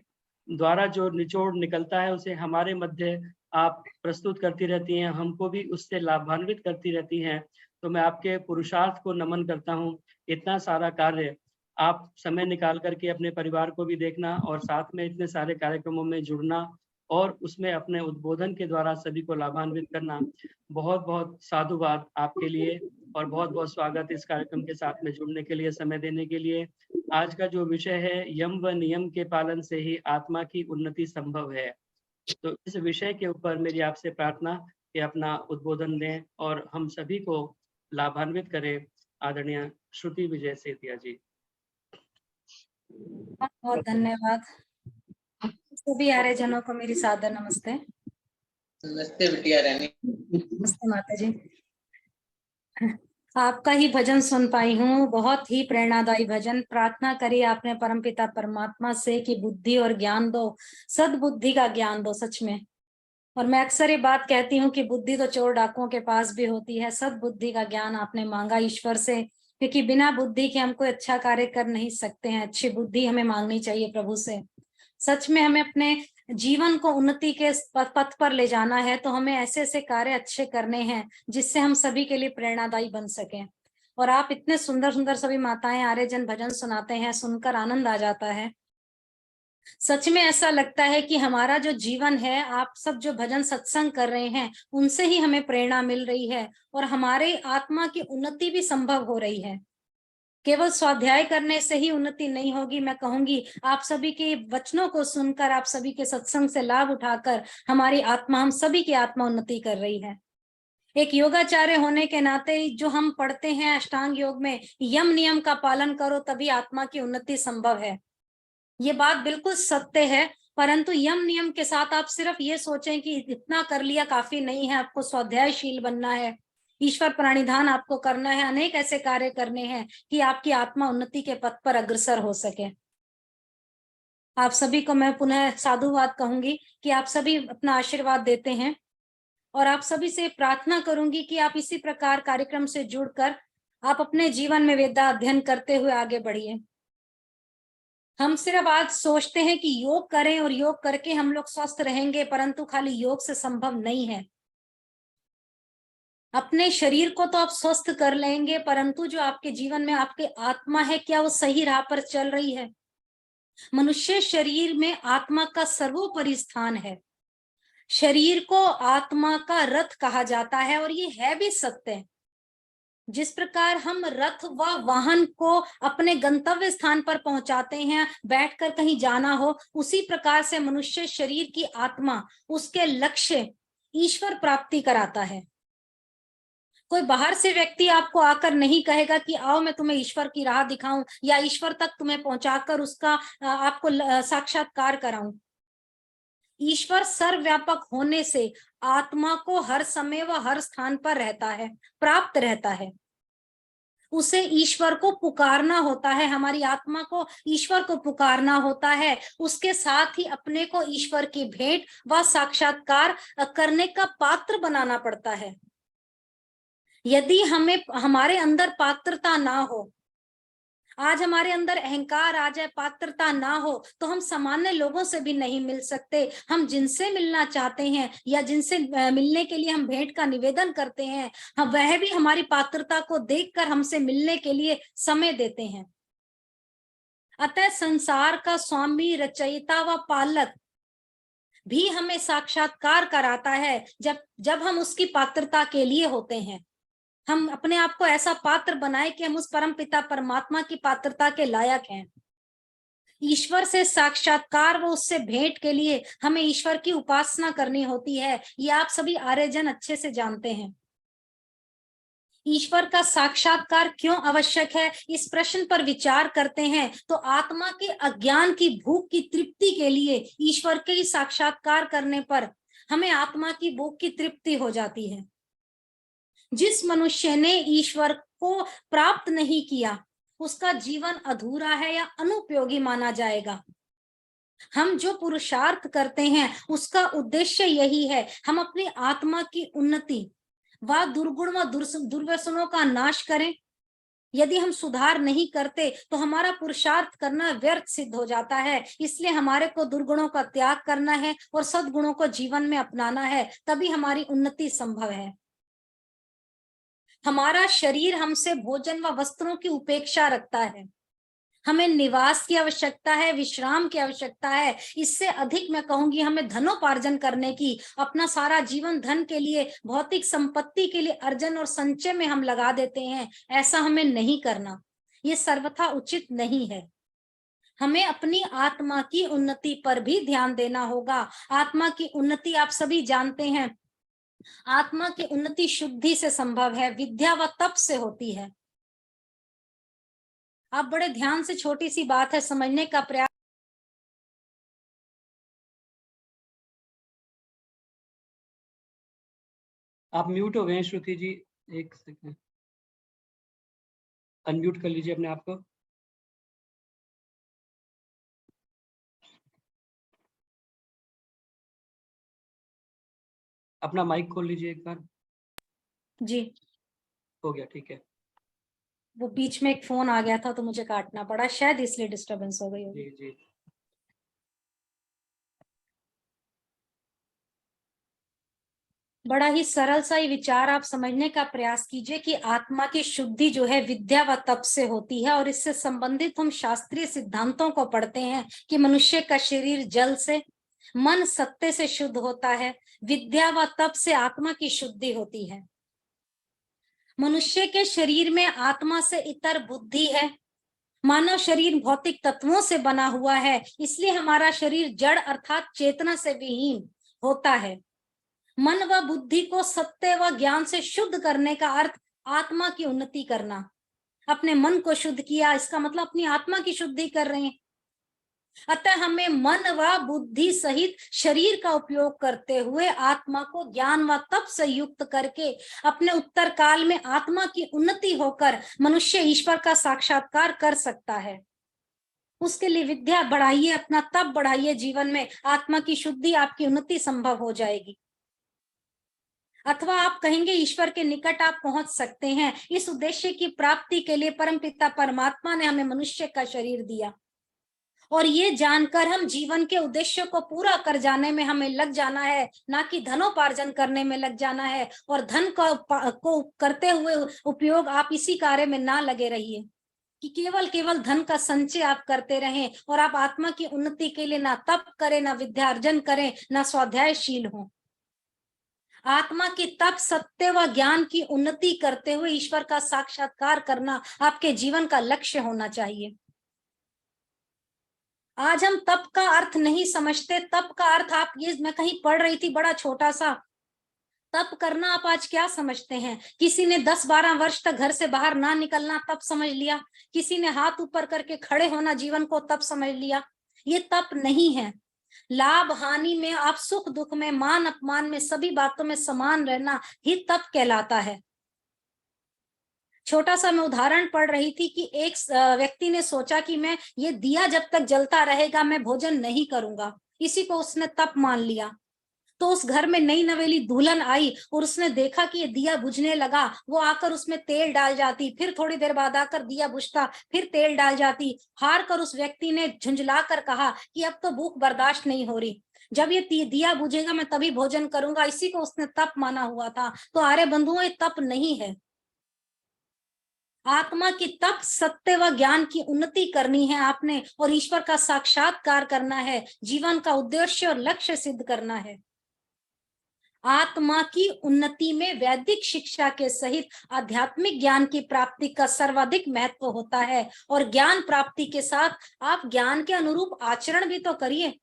द्वारा जो निचोड़ निकलता है उसे हमारे मध्य आप प्रस्तुत करती रहती हैं, हमको भी उससे लाभान्वित करती रहती हैं। तो मैं आपके पुरुषार्थ को नमन करता हूँ। इतना सारा कार्य आप समय निकाल करके अपने परिवार को भी देखना, और साथ में इतने सारे कार्यक्रमों में जुड़ना, और उसमें अपने उद्बोधन के द्वारा सभी को लाभान्वित करना, बहुत बहुत साधुवाद आपके लिए, और बहुत बहुत स्वागत इस कार्यक्रम के साथ में जुड़ने के लिए, समय देने के लिए। आज का जो विषय है, यम व नियम के पालन से ही आत्मा की उन्नति संभव है। तो इस विषय के ऊपर मेरी आपसे प्रार्थना कि अपना उद्बोधन दें और हम सभी को लाभान्वित करें। आदरणीय श्रुति विजय सेतिया जी। बहुत धन्यवाद। सभी आर्यजनों को मेरी सादर नमस्ते। नमस्ते बिटिया रानी। नमस्ते माता जी। आपका ही भजन सुन पाई हूँ, बहुत ही प्रेरणादायी भजन। प्रार्थना करी आपने परमपिता परमात्मा से कि बुद्धि और ज्ञान दो, सद्बुद्धि का ज्ञान दो सच में। और मैं अक्सर ये बात कहती हूँ कि बुद्धि तो चोर डाकुओं के पास भी होती है, सद्बुद्धि का ज्ञान आपने मांगा ईश्वर से, क्योंकि बिना बुद्धि के हम कोई अच्छा कार्य कर नहीं सकते हैं। अच्छी बुद्धि हमें मांगनी चाहिए प्रभु से। सच में हमें अपने जीवन को उन्नति के पथ पर ले जाना है, तो हमें ऐसे ऐसे कार्य अच्छे करने हैं जिससे हम सभी के लिए प्रेरणादायी बन सकें। और आप इतने सुंदर सुंदर सभी माताएं आर्यजन भजन सुनाते हैं, सुनकर आनंद आ जाता है। सच में ऐसा लगता है कि हमारा जो जीवन है, आप सब जो भजन सत्संग कर रहे हैं, उनसे ही हमें प्रेरणा मिल रही है और हमारे आत्मा की उन्नति भी संभव हो रही है। केवल स्वाध्याय करने से ही उन्नति नहीं होगी। मैं कहूंगी आप सभी के वचनों को सुनकर, आप सभी के सत्संग से लाभ उठाकर हमारी आत्मा, हम सभी की आत्मा उन्नति कर रही है। एक योगाचार्य होने के नाते जो हम पढ़ते हैं अष्टांग योग में, यम नियम का पालन करो तभी आत्मा की उन्नति संभव है। ये बात बिल्कुल सत्य है, परंतु यम नियम के साथ आप सिर्फ ये सोचें कि इतना कर लिया काफी नहीं है, आपको स्वाध्यायशील बनना है, ईश्वर प्रणिधान आपको करना है, अनेक ऐसे कार्य करने हैं कि आपकी आत्मा उन्नति के पथ पर अग्रसर हो सके। आप सभी को मैं पुनः साधुवाद कहूंगी कि आप सभी अपना आशीर्वाद देते हैं, और आप सभी से प्रार्थना करूंगी कि आप इसी प्रकार कार्यक्रम से जुड़कर आप अपने जीवन में वेदा अध्ययन करते हुए आगे बढ़िए। हम सिर्फ आज सोचते हैं कि योग करें और योग करके हम लोग स्वस्थ रहेंगे, परंतु खाली योग से संभव नहीं है। अपने शरीर को तो आप स्वस्थ कर लेंगे, परंतु जो आपके जीवन में आपके आत्मा है, क्या वो सही राह पर चल रही है? मनुष्य शरीर में आत्मा का सर्वोपरि स्थान है। शरीर को आत्मा का रथ कहा जाता है, और ये है भी सत्य। जिस प्रकार हम रथ व वाहन को अपने गंतव्य स्थान पर पहुंचाते हैं, बैठकर कहीं जाना हो, उसी प्रकार से मनुष्य शरीर की आत्मा उसके लक्ष्य ईश्वर प्राप्ति कराता है। कोई बाहर से व्यक्ति आपको आकर नहीं कहेगा कि आओ मैं तुम्हें ईश्वर की राह दिखाऊं या ईश्वर तक तुम्हें पहुंचाकर उसका आपको साक्षात्कार कराऊं। ईश्वर सर्वव्यापक होने से आत्मा को हर समय व हर स्थान पर रहता है, प्राप्त रहता है। उसे ईश्वर को पुकारना होता है, हमारी आत्मा को ईश्वर को पुकारना होता है। उसके साथ ही अपने को ईश्वर की भेंट व साक्षात्कार करने का पात्र बनाना पड़ता है। यदि हमारे अंदर पात्रता ना हो, आज हमारे अंदर अहंकार आ जाए, पात्रता ना हो, तो हम सामान्य लोगों से भी नहीं मिल सकते। हम जिनसे मिलना चाहते हैं या जिनसे मिलने के लिए हम भेंट का निवेदन करते हैं, हम वह भी हमारी पात्रता को देखकर हमसे मिलने के लिए समय देते हैं। अतः संसार का स्वामी, रचयिता व पालक भी हमें साक्षात्कार कराता है जब हम उसकी पात्रता के लिए होते हैं। हम अपने आप को ऐसा पात्र बनाए कि हम उस परम पिता परमात्मा की पात्रता के लायक हैं। ईश्वर से साक्षात्कार व उससे भेंट के लिए हमें ईश्वर की उपासना करनी होती है। ये आप सभी आर्यजन अच्छे से जानते हैं। ईश्वर का साक्षात्कार क्यों आवश्यक है, इस प्रश्न पर विचार करते हैं तो आत्मा के अज्ञान की भूख की तृप्ति के लिए ईश्वर के साक्षात्कार करने पर हमें आत्मा की भूख की तृप्ति हो जाती है। जिस मनुष्य ने ईश्वर को प्राप्त नहीं किया, उसका जीवन अधूरा है या अनुपयोगी माना जाएगा। हम जो पुरुषार्थ करते हैं उसका उद्देश्य यही है, हम अपनी आत्मा की उन्नति व दुर्गुण व दुर्व्यसनों का नाश करें। यदि हम सुधार नहीं करते तो हमारा पुरुषार्थ करना व्यर्थ सिद्ध हो जाता है। इसलिए हमारे को दुर्गुणों का त्याग करना है और सद्गुणों को जीवन में अपनाना है, तभी हमारी उन्नति संभव है। हमारा शरीर हमसे भोजन व वस्त्रों की उपेक्षा रखता है। हमें निवास की आवश्यकता है, विश्राम की आवश्यकता है। इससे अधिक मैं कहूंगी हमें धनोपार्जन करने की। अपना सारा जीवन धन के लिए, भौतिक संपत्ति के लिए अर्जन और संचय में हम लगा देते हैं। ऐसा हमें नहीं करना, ये सर्वथा उचित नहीं है। हमें अपनी आत्मा की उन्नति पर भी ध्यान देना होगा। आत्मा की उन्नति आप सभी जानते हैं, आत्मा की उन्नति शुद्धि से संभव है, विद्या व तप से होती है। आप बड़े ध्यान से, छोटी सी बात है, समझने का प्रयास। आप म्यूट हो गए श्रुति जी, एक सेकंड, अनम्यूट कर लीजिए अपने आप को। अपना माइक खोल लीजिए एक बार। जी हो गया, ठीक है। वो बीच में एक फोन आ गया था तो मुझे काटना पड़ा, शायद इसलिए डिस्टरबेंस हो गई होगी। जी जी। बड़ा ही सरल सा ही विचार आप समझने का प्रयास कीजिए कि आत्मा की शुद्धि जो है विद्या व तप से होती है। और इससे संबंधित हम शास्त्रीय सिद्धांतों को पढ़ते हैं कि मनुष्य का शरीर जल से, मन सत्य से शुद्ध होता है, विद्या व तप से आत्मा की शुद्धि होती है। मनुष्य के शरीर में आत्मा से इतर बुद्धि है। मानव शरीर भौतिक तत्वों से बना हुआ है, इसलिए हमारा शरीर जड़ अर्थात चेतना से विहीन होता है। मन व बुद्धि को सत्य व ज्ञान से शुद्ध करने का अर्थ आत्मा की उन्नति करना। अपने मन को शुद्ध किया, इसका मतलब अपनी आत्मा की शुद्धि कर रहे हैं। अतः हमें मन व बुद्धि सहित शरीर का उपयोग करते हुए आत्मा को ज्ञान व तप से युक्त करके अपने उत्तर काल में आत्मा की उन्नति होकर मनुष्य ईश्वर का साक्षात्कार कर सकता है। उसके लिए विद्या बढ़ाइए, अपना तप बढ़ाइए, जीवन में आत्मा की शुद्धि, आपकी उन्नति संभव हो जाएगी। अथवा आप कहेंगे ईश्वर के निकट आप पहुंच सकते हैं। इस उद्देश्य की प्राप्ति के लिए परमपिता परमात्मा ने हमें मनुष्य का शरीर दिया, और ये जानकर हम जीवन के उद्देश्य को पूरा कर जाने में हमें लग जाना है, ना कि धनोपार्जन करने में लग जाना है। और धन को करते हुए उपयोग आप इसी कार्य में ना लगे रहिए कि केवल धन का संचय आप करते रहें और आप आत्मा की उन्नति के लिए ना तप करें, ना विद्यार्जन करें, ना स्वाध्यायशील हो। आत्मा की तप, सत्य व ज्ञान की उन्नति करते हुए ईश्वर का साक्षात्कार करना आपके जीवन का लक्ष्य होना चाहिए। आज हम तप का अर्थ नहीं समझते। तप का अर्थ आप, ये मैं कहीं पढ़ रही थी, बड़ा छोटा सा, तप करना आप आज क्या समझते हैं? किसी ने 10-12 वर्ष तक घर से बाहर ना निकलना तप समझ लिया, किसी ने हाथ ऊपर करके खड़े होना जीवन को तप समझ लिया। ये तप नहीं है। लाभ हानि में, आप सुख दुख में, मान अपमान में, सभी बातों में समान रहना ही तप कहलाता है। छोटा सा मैं उदाहरण पढ़ रही थी कि एक व्यक्ति ने सोचा कि मैं ये दिया जब तक जलता रहेगा मैं भोजन नहीं करूंगा, इसी को उसने तप मान लिया। तो उस घर में नई नवेली दुल्हन आई और उसने देखा कि ये दिया बुझने लगा। वो आकर उसमें तेल डाल जाती, फिर थोड़ी देर बाद आकर दिया बुझता, फिर तेल डाल जाती। हार कर उस व्यक्ति ने झुंझला कर कहा कि अब तो भूख बर्दाश्त नहीं हो रही, जब ये दिया बुझेगा मैं तभी भोजन करूंगा। इसी को उसने तप माना हुआ था। तो आर्य बंधुओं, ये तप नहीं है। आत्मा की तप, सत्य व ज्ञान की उन्नति करनी है आपने, और ईश्वर का साक्षात्कार करना है, जीवन का उद्देश्य और लक्ष्य सिद्ध करना है। आत्मा की उन्नति में वैदिक शिक्षा के सहित आध्यात्मिक ज्ञान की प्राप्ति का सर्वाधिक महत्व होता है। और ज्ञान प्राप्ति के साथ आप ज्ञान के अनुरूप आचरण भी तो करिए।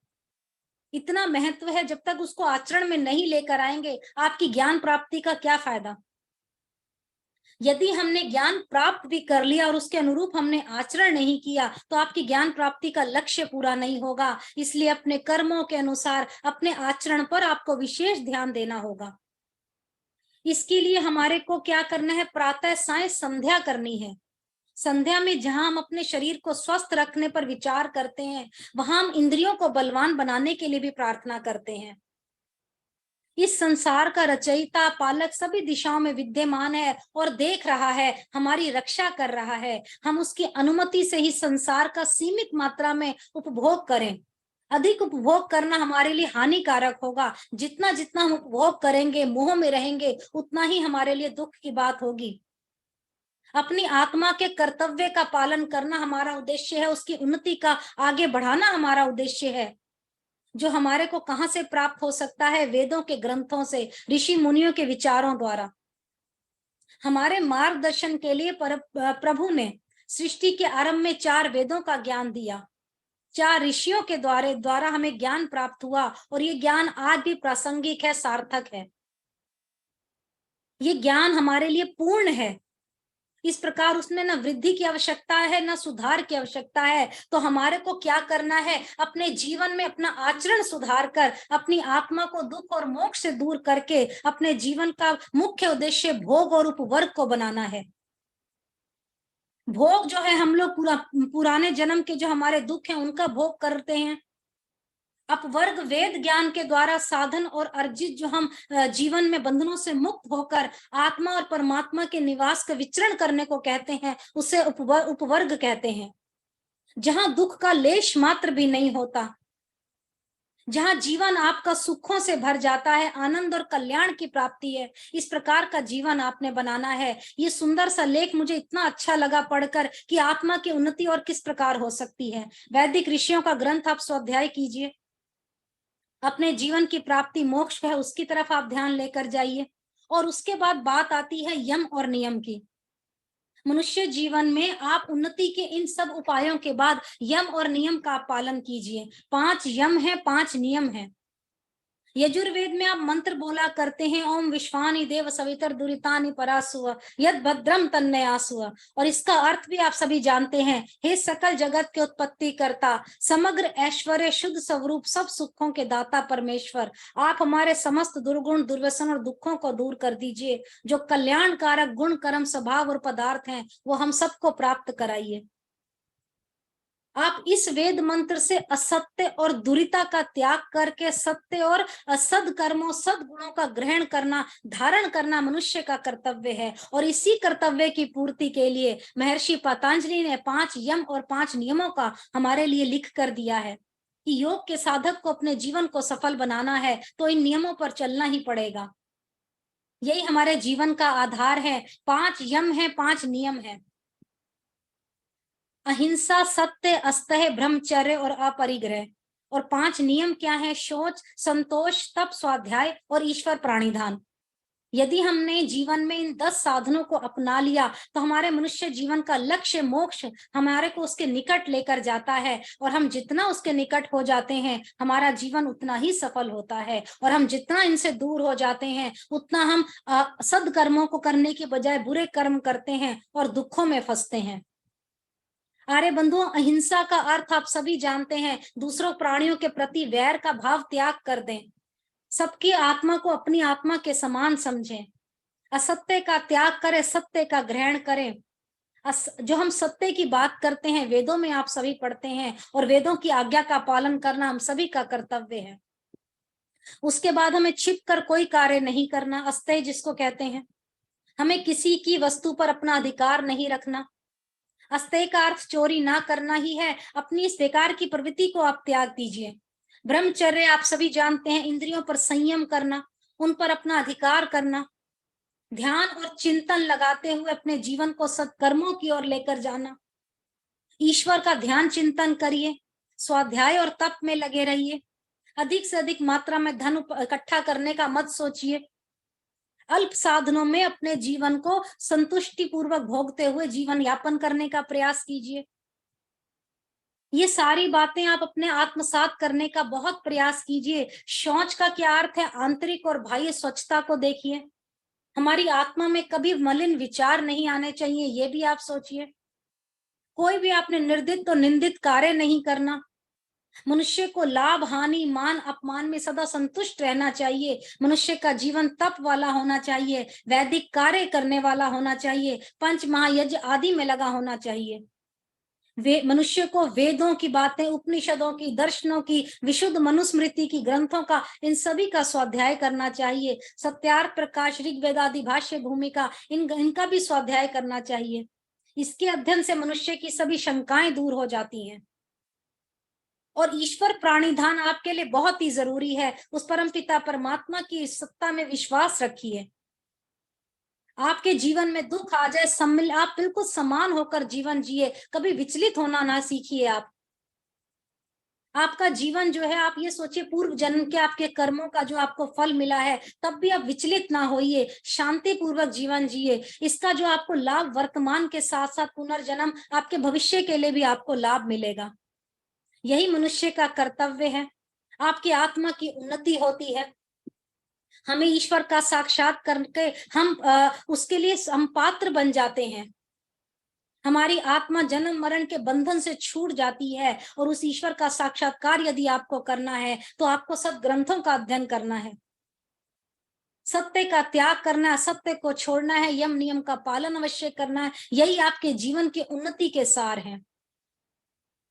इतना महत्व है, जब तक उसको आचरण में नहीं लेकर आएंगे आपकी ज्ञान प्राप्ति का क्या फायदा? यदि हमने ज्ञान प्राप्त भी कर लिया और उसके अनुरूप हमने आचरण नहीं किया तो आपकी ज्ञान प्राप्ति का लक्ष्य पूरा नहीं होगा। इसलिए अपने कर्मों के अनुसार अपने आचरण पर आपको विशेष ध्यान देना होगा। इसके लिए हमारे को क्या करना है? प्रातः साय संध्या करनी है। संध्या में जहां हम अपने शरीर को स्वस्थ रखने पर विचार करते हैं, वहां हम इंद्रियों को बलवान बनाने के लिए भी प्रार्थना करते हैं। इस संसार का रचयिता, पालक सभी दिशाओं में विद्यमान है और देख रहा है, हमारी रक्षा कर रहा है। हम उसकी अनुमति से ही संसार का सीमित मात्रा में उपभोग करें। अधिक उपभोग करना हमारे लिए हानिकारक होगा। जितना जितना हम उपभोग करेंगे, मोह में रहेंगे, उतना ही हमारे लिए दुख की बात होगी। अपनी आत्मा के कर्तव्य का पालन करना हमारा उद्देश्य है, उसकी उन्नति का आगे बढ़ाना हमारा उद्देश्य है। जो हमारे को कहां से प्राप्त हो सकता है? वेदों के ग्रंथों से, ऋषि मुनियों के विचारों द्वारा। हमारे मार्गदर्शन के लिए प्रभु ने सृष्टि के आरंभ में 4 वेदों का ज्ञान दिया। 4 ऋषियों के द्वारा हमें ज्ञान प्राप्त हुआ, और ये ज्ञान आज भी प्रासंगिक है, सार्थक है। ये ज्ञान हमारे लिए पूर्ण है। इस प्रकार उसमें न वृद्धि की आवश्यकता है, न सुधार की आवश्यकता है। तो हमारे को क्या करना है? अपने जीवन में अपना आचरण सुधार कर अपनी आत्मा को दुख और मोक्ष से दूर करके अपने जीवन का मुख्य उद्देश्य भोग और उपवर्ग को बनाना है। भोग जो है, हम लोग पुराने जन्म के जो हमारे दुख हैं उनका भोग करते हैं। अपवर्ग वेद ज्ञान के द्वारा साधन और अर्जित जो हम जीवन में बंधनों से मुक्त होकर आत्मा और परमात्मा के निवास का विचरण करने को कहते हैं, उसे उपवर्ग कहते हैं। जहां दुख का लेश मात्र भी नहीं होता, जहां जीवन आपका सुखों से भर जाता है, आनंद और कल्याण की प्राप्ति है, इस प्रकार का जीवन आपने बनाना है। ये सुंदर सा लेख मुझे इतना अच्छा लगा पढ़कर कि आत्मा की उन्नति और किस प्रकार हो सकती है। वैदिक ऋषियों का ग्रंथ आप स्वाध्याय कीजिए, अपने जीवन की प्राप्ति मोक्ष है उसकी तरफ आप ध्यान लेकर जाइए। और उसके बाद बात आती है यम और नियम की। मनुष्य जीवन में आप उन्नति के इन सब उपायों के बाद यम और नियम का पालन कीजिए। 5 यम है, 5 नियम है। यजुर्वेद में आप मंत्र बोला करते हैं, ओम विश्वानि देव सवितर दुरितानि परासुव यद भद्रम तन्नयासुव, और इसका अर्थ भी आप सभी जानते हैं, हे सकल जगत के उत्पत्ति करता, समग्र ऐश्वर्य शुद्ध स्वरूप सब सुखों के दाता परमेश्वर, आप हमारे समस्त दुर्गुण दुर्व्यसन और दुखों को दूर कर दीजिए। जो कल्याणकारक गुण कर्म स्वभाव और पदार्थ हैं वो हम सबको प्राप्त कराइए। आप इस वेद मंत्र से असत्य और दुरिता का त्याग करके सत्य और असद कर्मों सद्गुणों का ग्रहण करना धारण करना मनुष्य का कर्तव्य है। और इसी कर्तव्य की पूर्ति के लिए महर्षि पतंजलि ने 5 यम और 5 नियमों का हमारे लिए लिख कर दिया है कि योग के साधक को अपने जीवन को सफल बनाना है तो इन नियमों पर चलना ही पड़ेगा। यही हमारे जीवन का आधार है। 5 यम है, 5 नियम है। अहिंसा, सत्य, अस्तह, ब्रह्मचर्य और अपरिग्रह। और 5 नियम क्या है? शौच, संतोष, तप, स्वाध्याय और ईश्वर प्राणिधान। यदि हमने जीवन में इन 10 साधनों को अपना लिया तो हमारे मनुष्य जीवन का लक्ष्य मोक्ष हमारे को उसके निकट लेकर जाता है। और हम जितना उसके निकट हो जाते हैं हमारा जीवन उतना ही सफल होता है। और हम जितना इनसे दूर हो जाते हैं उतना हम सद्कर्मों को करने के बजाय बुरे कर्म करते हैं और दुखों में फंसते हैं। अरे बंधुओं, अहिंसा का अर्थ आप सभी जानते हैं, दूसरों प्राणियों के प्रति वैर का भाव त्याग कर दें, सबकी आत्मा को अपनी आत्मा के समान समझें, असत्य का त्याग करें, सत्य का ग्रहण करें। जो हम सत्य की बात करते हैं वेदों में आप सभी पढ़ते हैं, और वेदों की आज्ञा का पालन करना हम सभी का कर्तव्य है। उसके बाद हमें छिप कर कोई कार्य नहीं करना, अस्तेय जिसको कहते हैं। हमें किसी की वस्तु पर अपना अधिकार नहीं रखना। अस्तेय का अर्थ चोरी ना करना ही है। अपनी इस बेकार की प्रवृत्ति को आप त्याग दीजिए। ब्रह्मचर्य आप सभी जानते हैं, इंद्रियों पर संयम करना, उन पर अपना अधिकार करना, ध्यान और चिंतन लगाते हुए अपने जीवन को सत्कर्मों की ओर लेकर जाना। ईश्वर का ध्यान चिंतन करिए, स्वाध्याय और तप में लगे रहिए। अधिक से अधिक मात्रा में धन इकट्ठा करने का मत सोचिए। अल्प साधनों में अपने जीवन को संतुष्टि पूर्वक भोगते हुए जीवन यापन करने का प्रयास कीजिए। ये सारी बातें आप अपने आत्मसात करने का बहुत प्रयास कीजिए। शौच का क्या अर्थ है? आंतरिक और बाह्य स्वच्छता को देखिए। हमारी आत्मा में कभी मलिन विचार नहीं आने चाहिए, ये भी आप सोचिए। कोई भी आपने निर्दित और निंदित कार्य नहीं करना। मनुष्य को लाभ हानि मान अपमान में सदा संतुष्ट रहना चाहिए। मनुष्य का जीवन तप वाला होना चाहिए, वैदिक कार्य करने वाला होना चाहिए, 5 महायज्ञ आदि में लगा होना चाहिए। वे मनुष्य को वेदों की बातें, उपनिषदों की, दर्शनों की, विशुद्ध मनुस्मृति की ग्रंथों का, इन सभी का स्वाध्याय करना चाहिए। सत्यार्थ प्रकाश, ऋग्वेद आदि भाष्य भूमिका, इनका भी स्वाध्याय करना चाहिए। इसके अध्ययन से मनुष्य की सभी शंकाएं दूर हो जाती हैं। और ईश्वर प्राणिधान आपके लिए बहुत ही जरूरी है। उस परमपिता परमात्मा की सत्ता में विश्वास रखिए। आपके जीवन में दुख आ जाए, आप बिल्कुल समान होकर जीवन जिए, कभी विचलित होना ना सीखिए। आपका जीवन जो है, आप ये सोचिए पूर्व जन्म के आपके कर्मों का जो आपको फल मिला है, तब भी आप विचलित ना होइए, शांति पूर्वक जीवन जिए। इसका जो आपको लाभ वर्तमान के साथ साथ पुनर्जन्म आपके भविष्य के लिए भी आपको लाभ मिलेगा। यही मनुष्य का कर्तव्य है। आपकी आत्मा की उन्नति होती है। हमें ईश्वर का साक्षात करके हम उसके लिए हम पात्र बन जाते हैं। हमारी आत्मा जन्म मरण के बंधन से छूट जाती है। और उस ईश्वर का साक्षात्कार यदि आपको करना है तो आपको सब ग्रंथों का अध्ययन करना है, सत्य का त्याग करना है, सत्य को छोड़ना है, यम नियम का पालन अवश्य करना है। यही आपके जीवन के उन्नति के सार हैं।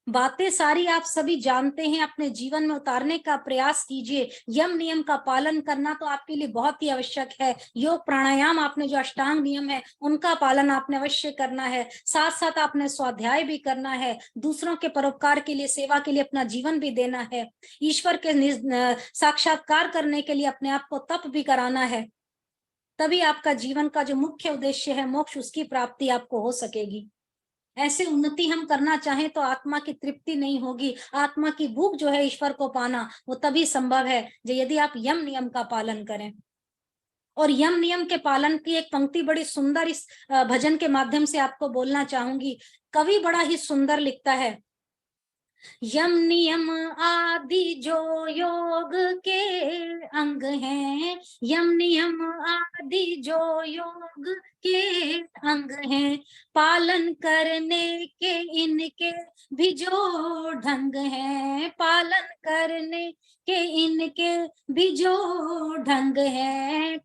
बातें सारी आप सभी जानते हैं, अपने जीवन में उतारने का प्रयास कीजिए। यम नियम का पालन करना तो आपके लिए बहुत ही आवश्यक है। योग प्राणायाम, आपने जो अष्टांग नियम है उनका पालन आपने अवश्य करना है। साथ साथ आपने स्वाध्याय भी करना है। दूसरों के परोपकार के लिए, सेवा के लिए अपना जीवन भी देना है। ईश्वर के साक्षात्कार करने के लिए अपने आप को तप भी कराना है। तभी आपका जीवन का जो मुख्य उद्देश्य है मोक्ष, उसकी प्राप्ति आपको हो सकेगी। ऐसे उन्नति हम करना चाहें तो आत्मा की तृप्ति नहीं होगी। आत्मा की भूख जो है ईश्वर को पाना, वो तभी संभव है जो यदि आप यम नियम का पालन करें। और यम नियम के पालन की एक पंक्ति बड़ी सुंदर इस भजन के माध्यम से आपको बोलना चाहूंगी। कवि बड़ा ही सुंदर लिखता है, यम नियम आदि जो योग के अंग हैं, यम नियम आदि जो योग के अंग हैं, पालन करने के इनके भी जो ढंग हैं, पालन करने के इनके भी जो ढंग हैं,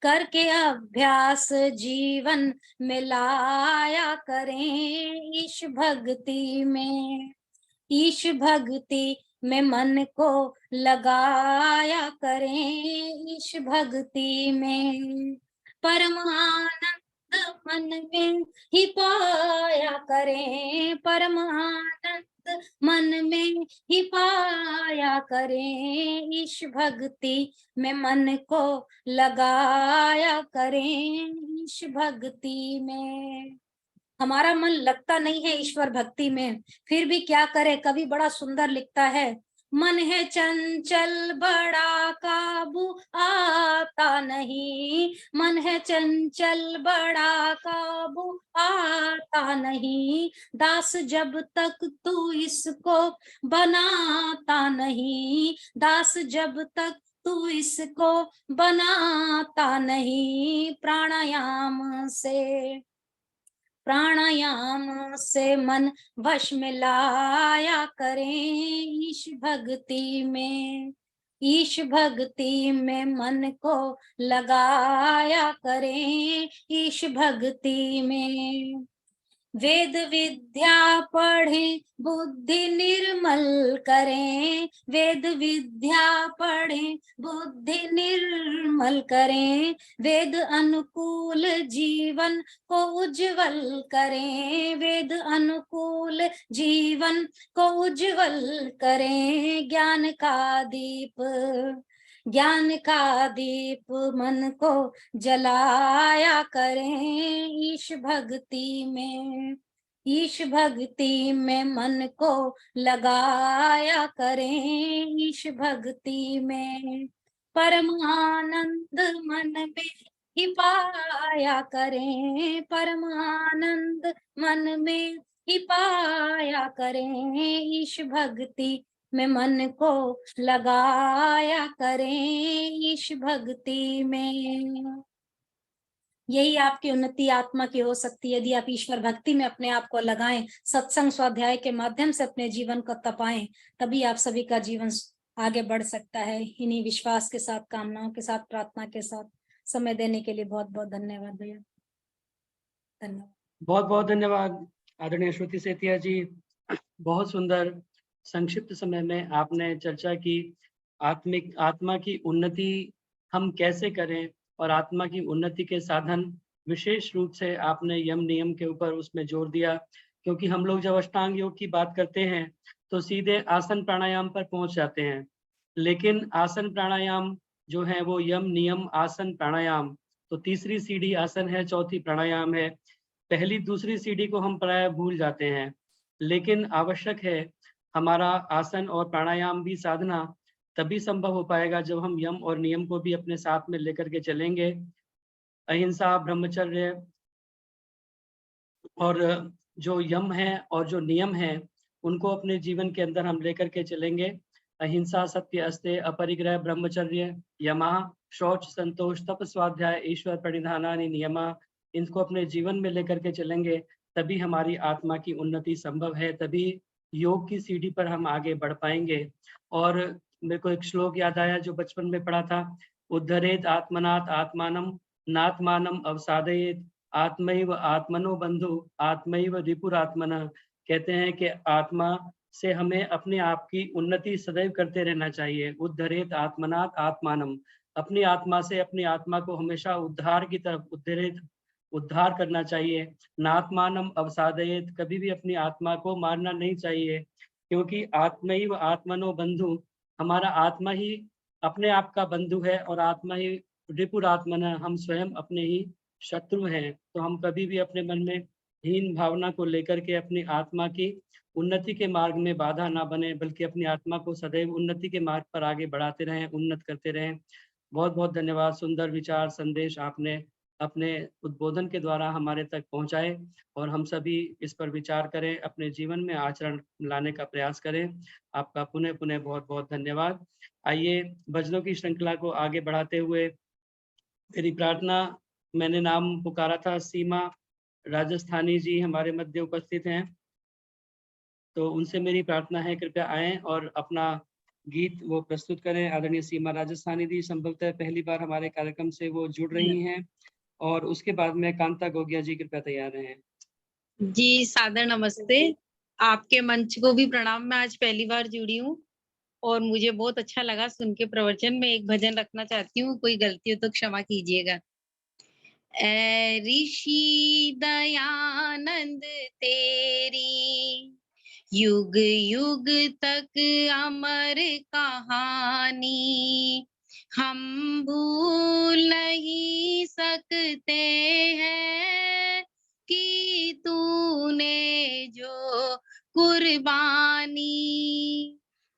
करके अभ्यास जीवन में लाया करें ईश भक्ति में, ईश भक्ति में मन को लगाया करें ईश भक्ति में, परम आनंद मन में ही पाया करें, परम आनंद मन में ही पाया करें ईश भक्ति में मन को लगाया करें ईश भक्ति में। हमारा मन लगता नहीं है ईश्वर भक्ति में, फिर भी क्या करे। कवि बड़ा सुंदर लिखता है, मन है चंचल बड़ा काबू आता नहीं, मन है चंचल बड़ा काबू आता नहीं, दास जब तक तू इसको बनाता नहीं, दास जब तक तू इसको बनाता नहीं, प्राणायाम से मन वश में लाया करें ईश भक्ति में, ईश भक्ति में मन को लगाया करें ईश भक्ति में। वेद विद्या पढ़ें बुद्धि निर्मल करें, वेद विद्या पढ़ें बुद्धि निर्मल करें, वेद अनुकूल जीवन को उज्जवल करें, वेद अनुकूल जीवन को उज्जवल करें, ज्ञान का दीप मन को जलाया करें ईश भक्ति में, ईश भक्ति में मन को लगाया करें ईश भक्ति में, परम आनंद मन में ही पाया करें, परम आनंद मन में ही पाया करें ईश भक्ति में मन को लगाया करें ईश भक्ति में। यही आपकी उन्नति आत्मा की हो सकती है यदि आप ईश्वर भक्ति में अपने आप को लगाएं, सत्संग स्वाध्याय के माध्यम से अपने जीवन को तपाएं, तभी आप सभी का जीवन आगे बढ़ सकता है। इन्हीं विश्वास के साथ, कामनाओं के साथ, प्रार्थना के साथ समय देने के लिए बहुत बहुत धन्यवाद भैया। धन्यवाद। बहुत बहुत धन्यवाद आदरणीय श्रुति सेतिया जी। बहुत सुंदर संक्षिप्त समय में आपने चर्चा की आत्मा की उन्नति हम कैसे करें और आत्मा की उन्नति के साधन विशेष रूप से आपने यम नियम के ऊपर उसमें जोर दिया, क्योंकि हम लोग जब अष्टांग योग की बात करते हैं तो सीधे आसन प्राणायाम पर पहुंच जाते हैं, लेकिन आसन प्राणायाम जो है वो यम नियम आसन प्राणायाम, तो तीसरी सीढ़ी आसन है, चौथी प्राणायाम है। पहली दूसरी सीढ़ी को हम प्राय भूल जाते हैं, लेकिन आवश्यक है हमारा आसन और प्राणायाम भी साधना तभी संभव हो पाएगा जब हम यम और नियम को भी अपने साथ में लेकर के चलेंगे। अहिंसा, ब्रह्मचर्य और जो यम है और जो नियम है उनको अपने जीवन के अंदर हम लेकर के चलेंगे। अहिंसा, सत्य, अस्तेय, अपरिग्रह, ब्रह्मचर्य, यमा, शौच, संतोष, तप, स्वाध्याय, ईश्वर प्रणिधानानि नियमा, इनको अपने जीवन में लेकर के चलेंगे तभी हमारी आत्मा की उन्नति संभव है, तभी योग की सीढ़ी पर हम आगे बढ़ पाएंगे। और मेरे को एक श्लोक याद आया जो बचपन में पढ़ा था, उद्धरेत आत्मनात् आत्मानम नात्मानम अवसादयेत आत्मैव आत्मनो बंधु आत्मैव रिपुरात्मनः। कहते हैं कि आत्मा से हमें अपने आप की उन्नति सदैव करते रहना चाहिए। उद्धरेत आत्मनात् आत्मानम, अपनी आत्मा से अपनी आत्मा को हमेशा उद्धार की तरफ उद्धार करना चाहिए। नात्मानम अवसादयेत, कभी भी अपनी आत्मा को मारना नहीं चाहिए, क्योंकि आत्मैव आत्मनो बंधु, हमारा आत्मा ही अपने आप का बंधु है और आत्मा ही रिपुरात्मन, हम स्वयं अपने ही शत्रु हैं। तो हम कभी भी अपने मन में हीन भावना को लेकर के अपनी आत्मा की उन्नति के मार्ग में बाधा ना बने, बल्कि अपनी आत्मा को सदैव उन्नति के मार्ग पर आगे बढ़ाते रहें, उन्नत करते रहें। बहुत बहुत धन्यवाद। सुंदर विचार संदेश आपने अपने उद्बोधन के द्वारा हमारे तक पहुंचाए और हम सभी इस पर विचार करें, अपने जीवन में आचरण लाने का प्रयास करें। आपका पुनः पुनः बहुत बहुत धन्यवाद। आइए भजनों की श्रृंखला को आगे बढ़ाते हुए मेरी प्रार्थना, मैंने नाम पुकारा था, सीमा राजस्थानी जी हमारे मध्य उपस्थित हैं, तो उनसे मेरी प्रार्थना है कृपया आएं और अपना गीत वो प्रस्तुत करें। आदरणीय सीमा राजस्थानी जी संभवतः पहली बार हमारे कार्यक्रम से वो जुड़ रही हैं, और उसके बाद में कांता गोगिया जी कृपया तैयार रहें। जी सादर नमस्ते। आपके मंच को भी प्रणाम। मैं आज पहली बार जुड़ी हूँ और मुझे बहुत अच्छा लगा सुन के प्रवचन में। एक भजन रखना चाहती हूँ, कोई गलती हो तो क्षमा कीजिएगा। ऐ ऋषि दयानंद तेरी युग युग तक अमर कहानी, हम भूल नहीं सकते हैं कि तूने जो कुर्बानी,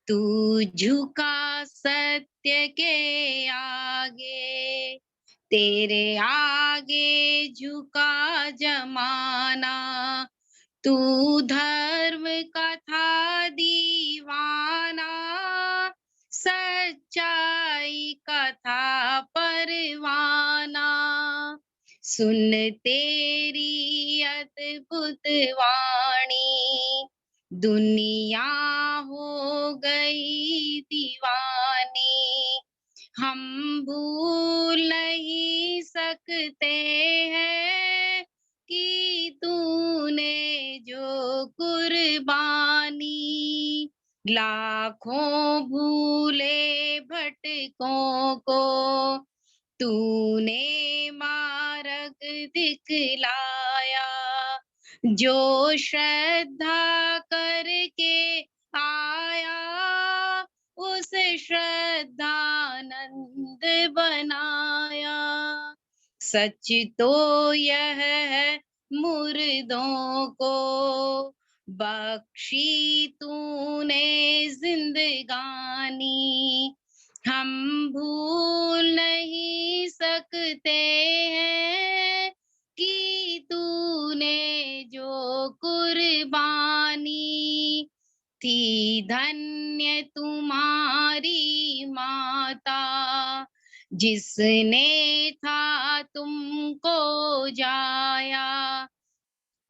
तू झुका सत्य के आगे, तेरे आगे झुका जमाना, तू धर्म का था दीवाना, सच्चाई का था परवाना, सुन तेरी अद्भुत वाणी, दुनिया हो गई दीवानी, हम भूल नहीं सकते हैं कि तूने जो कुर्बानी, लाखों भूले भटकों को तूने मार्ग दिखलाया, जो श्रद्धा करके आया उस श्रद्धानंद बनाया। सच तो यह है मुर्दों को बख्शी तूने जिंदगानी, हम भूल नहीं सकते हैं कि तूने जो कुर्बानी, थी धन्य तुम्हारी माता, जिसने था तुमको जाया,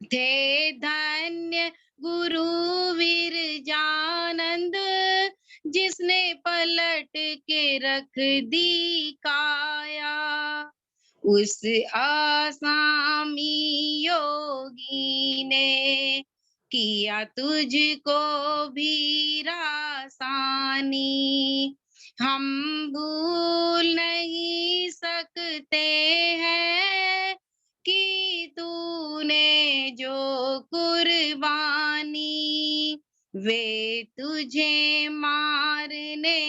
थे धन्य गुरु विरजानंद, जिसने पलट के रख दी काया, उस आसामी योगी ने किया तुझको भी रासानी, हम भूल नहीं सकते हैं कि तूने जो कुर्बानी, वे तुझे मारने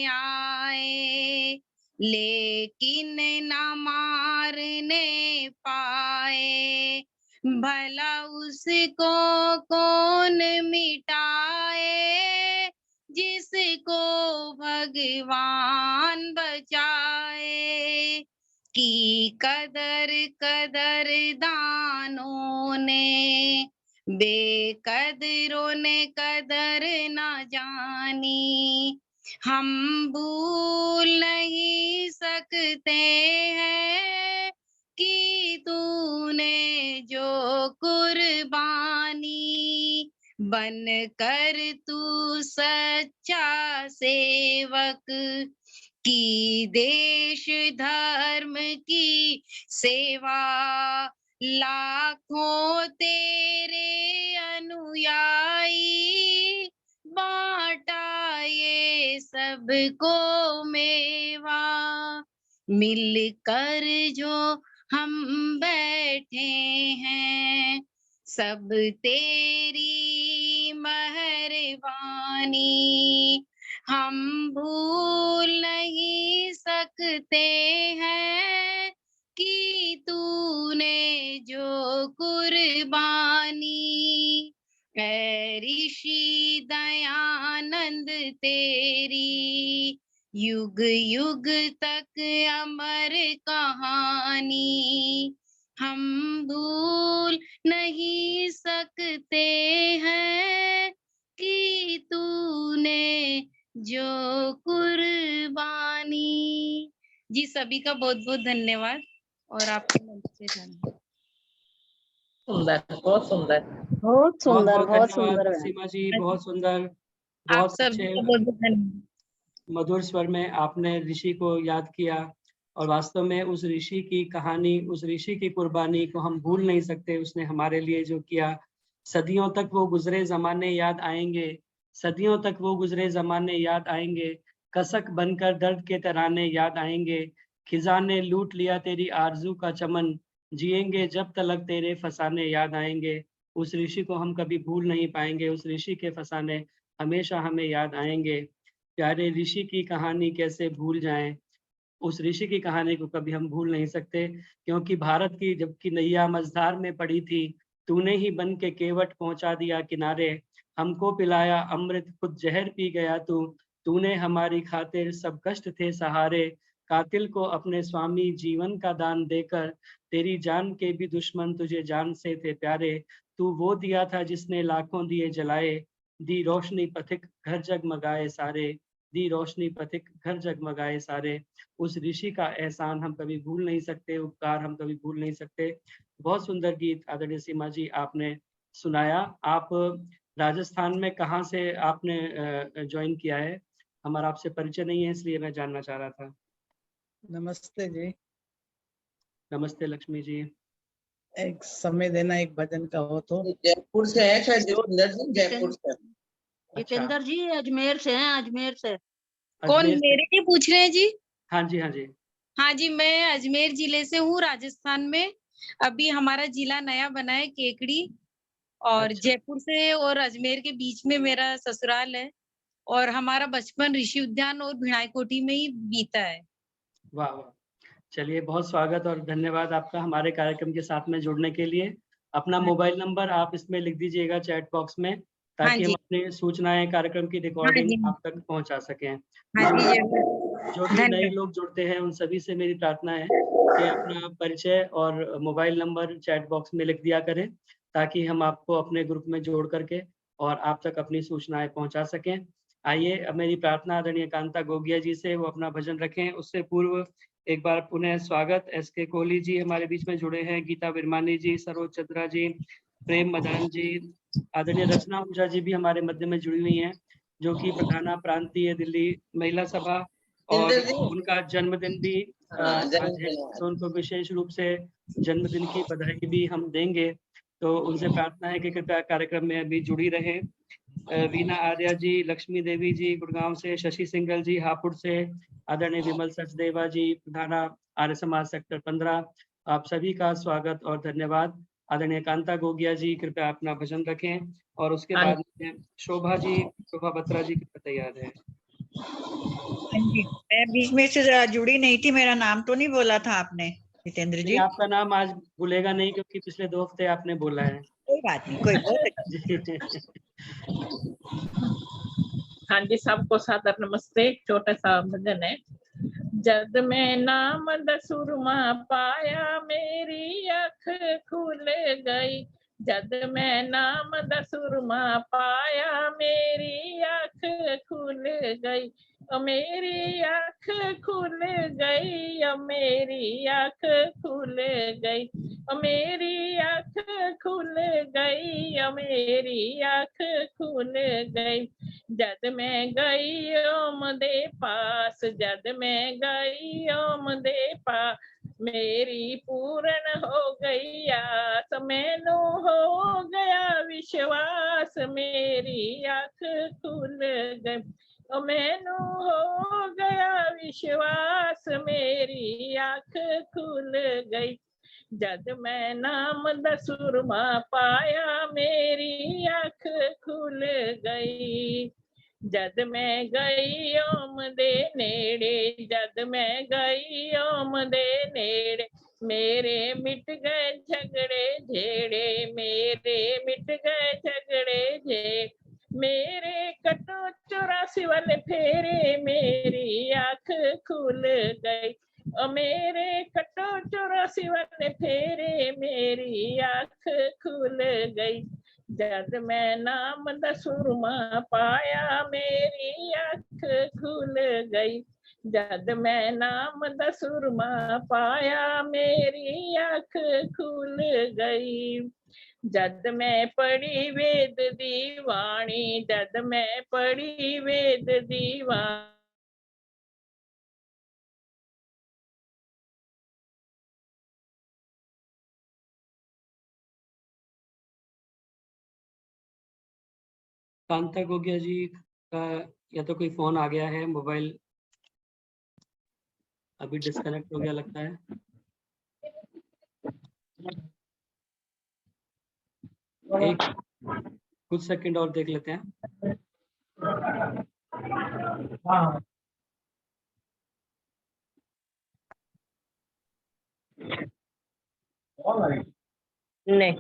आए लेकिन न मारने पाए, भला उसको कौन मिटाए जिसको भगवान बचाए, की कदर कदर दानों ने, बेकदरों ने कदर न जानी, हम भूल नहीं सकते हैं कि तूने जो कुर्बानी, बन कर तू सच्चा सेवक, की देश धर्म की सेवा, लाखों तेरे अनुयायी, बांटा ये सबको मेवा, मिलकर जो हम बैठे हैं सब तेरी मेहरबानी, हम भूल नहीं सकते हैं कि तूने जो कुर्बानी, ऐ ऋषि दयानंद तेरी युग युग तक अमर कहानी हम भूल नहीं सकते हैं कि तूने जो कुर्बानी। जी सभी का बहुत बहुत धन्यवाद और आपके मंच से धन्यवाद। सुंदर, बहुत सुंदर। बहुत सुंदर, बहुत बहुत धन्यवाद सुंदर। सीमा जी, बहुत सुंदर, आप बहुत सभी अच्छे का बहुत बहुत धन्यवाद। मधुर स्वर में आपने ऋषि को याद किया और वास्तव में उस ऋषि की कहानी, उस ऋषि की कुर्बानी को हम भूल नहीं सकते। उसने हमारे लिए जो किया, सदियों तक वो गुजरे जमाने याद आएंगे, सदियों तक वो गुजरे जमाने याद आएंगे, कसक बनकर दर्द के तराने याद आएंगे, खिजा ने लूट लिया तेरी आरजू का चमन, जिएंगे जब तलक तेरे फसाने याद आएंगे। उस ऋषि को हम कभी भूल नहीं पाएंगे, उस ऋषि के फसाने हमेशा हमें याद आएंगे। प्यारे ऋषि की कहानी कैसे भूल जाएं, उस ऋषि की कहानी को कभी हम भूल नहीं सकते, क्योंकि भारत की जबकि नैया मझधार में पड़ी थी, तूने ही बन के केवट पहुंचा दिया किनारे, हमको पिलाया अमृत खुद जहर पी गया तूने हमारी खातिर सब कष्ट थे सहारे, कातिल को अपने स्वामी जीवन का दान देकर, तेरी जान के भी दुश्मन तुझे जान से थे प्यारे, तू वो दिया था जिसने लाखों दिए जलाए, दी रोशनी पथिक घर जगमगाए सारे, दी रोशनी पथिक घर जगमगाए सारे। उस ऋषि का एहसान हम कभी भूल नहीं सकते, उपकार हम कभी भूल नहीं सकते। बहुत सुंदर गीत आदरणीय सीमा जी आपने सुनाया। आप राजस्थान में कहाँ से आपने ज्वाइन किया है? हमारा आपसे परिचय नहीं है, इसलिए मैं जानना चाह रहा था। नमस्ते जी। नमस्ते लक्ष्मी जी। एक समय देना एक भजन का हो तो। जयपुर से है शायद जितेंद्र जी, जयपुर से। जितेंद्र जी अजमेर से हैं, अजमेर से। कौन अजमेर से? मेरे लिए पूछ रहे हैं जी? हाँ जी, हाँ जी। हाँ जी, मैं अजमेर जिले से हूँ, राजस्थान में। अभी हमारा जिला नया बना है, केकड़ी, और अच्छा। जयपुर से और अजमेर के बीच में मेरा ससुराल है, और हमारा बचपन ऋषि उद्यान और भिणाई कोठी में ही बीता है। वाह वाह, चलिए बहुत स्वागत और धन्यवाद आपका हमारे कार्यक्रम के साथ में जुड़ने के लिए। अपना मोबाइल नंबर आप इसमें लिख दीजिएगा चैट बॉक्स में, हाँ ताकि हम जी, अपनी सूचनाएं, कार्यक्रम की हाँ रिकॉर्डिंग जी, आप तक पहुंचा सकें। हाँ जी, जो भी नए धन्यवाद। लोग जुड़ते हैं उन सभी से मेरी प्रार्थना है कि अपना परिचय और मोबाइल नंबर चैट बॉक्स में लिख दिया करें, ताकि हम आपको अपने ग्रुप में जोड़ करके और आप तक अपनी सूचनाएं पहुंचा सकें। आइए, अब मेरी प्रार्थना आदरणीय कांता गोगिया जी से, वो अपना भजन रखें। उससे पूर्व एक बार पुनः स्वागत, एसके कोहली जी हमारे बीच में जुड़े हैं, गीता बिरमानी जी, सरोज चंद्रा जी, प्रेम मदान जी, आदरणीय रचना ऊंझा जी भी हमारे मध्य में जुड़ी हुई हैं, जो कि प्रधाना प्रांतीय दिल्ली महिला सभा, और जितेंद्र जी, उनका जन्मदिन भी आज है, जन्मदिन है। तो उनको विशेष रूप से जन्मदिन की बधाई भी हम देंगे। तो उनसे प्रार्थना है कि कृपया कार्यक्रम में अभी जुड़ी रहे। वीना आर्या जी, लक्ष्मी देवी जी गुड़गांव से, शशि सिंगल जी हापुड़ से, आदरणीय विमल सचदेवा जी प्रधाना आर्य समाज सेक्टर 15, आप सभी का स्वागत और धन्यवाद। आदरणीय कांता गोगिया जी कृपया अपना भजन रखें, और उसके हाँ बाद में शोभा जी, शोभा बत्रा जी कृपया तैयार है। हाँ जी, मैं बीच में से जरा जुड़ी नहीं थी, मेरा नाम तो नहीं बोला था आपने जितेंद्र जी। आपका नाम आज भूलेगा नहीं, क्योंकि पिछले 2 हफ्ते आपने बोला है। कोई बात नहीं, कोई बहुत जी। हाँ जी, सबको सादर नमस्ते। एक छोटा सा भजन है। जद मैं नाम दसुरमा पाया मेरी आँख खुल गई, जद मैं नाम दसुरमा पाया मेरी आँख खुल गई, मेरी आँख खुल गई, मेरी आँख खुल गई, मेरी आँख खुल गई, मेरी आँख खुल गई। जद मैं गई ओम दे पास, जद मैं गई ओम दे पास, मेरी पूर्ण हो गई आस, मैनू हो गया विश्वास, मेरी आँख खुल गई, मैनू हो गया विश्वास, मेरी आँख खुल गई। जद मैं नाम दसुरमा पाया मेरी आँख खुल गई, जद मैं गई ओम दे नेड़े, जद मैं गई ओम दे नेड़े, मेरे मिट गए झगड़े झेड़े, मेरे मिट गए झगड़े झेड़े, मेरे कटो 84 वाले फेरे मेरी आँख खुल गई। मेरे कटो 84 वाले फेरे मेरी आँख खुल गई। जब मैं नाम दा सुरमा पाया मेरी आँख खुल गई। जब मैं नाम दा सुरमा पाया मेरी आँख खुल गई। जद मैं पढ़ी वेद दीवाणी, जद मैं पढ़ी वेद दीवाणी। कांता गोगिया जी का या तो कोई फोन आ गया है, मोबाइल अभी डिस्कनेक्ट हो गया लगता है। एक कुछ सेकंड और देख लेते हैं। नहीं।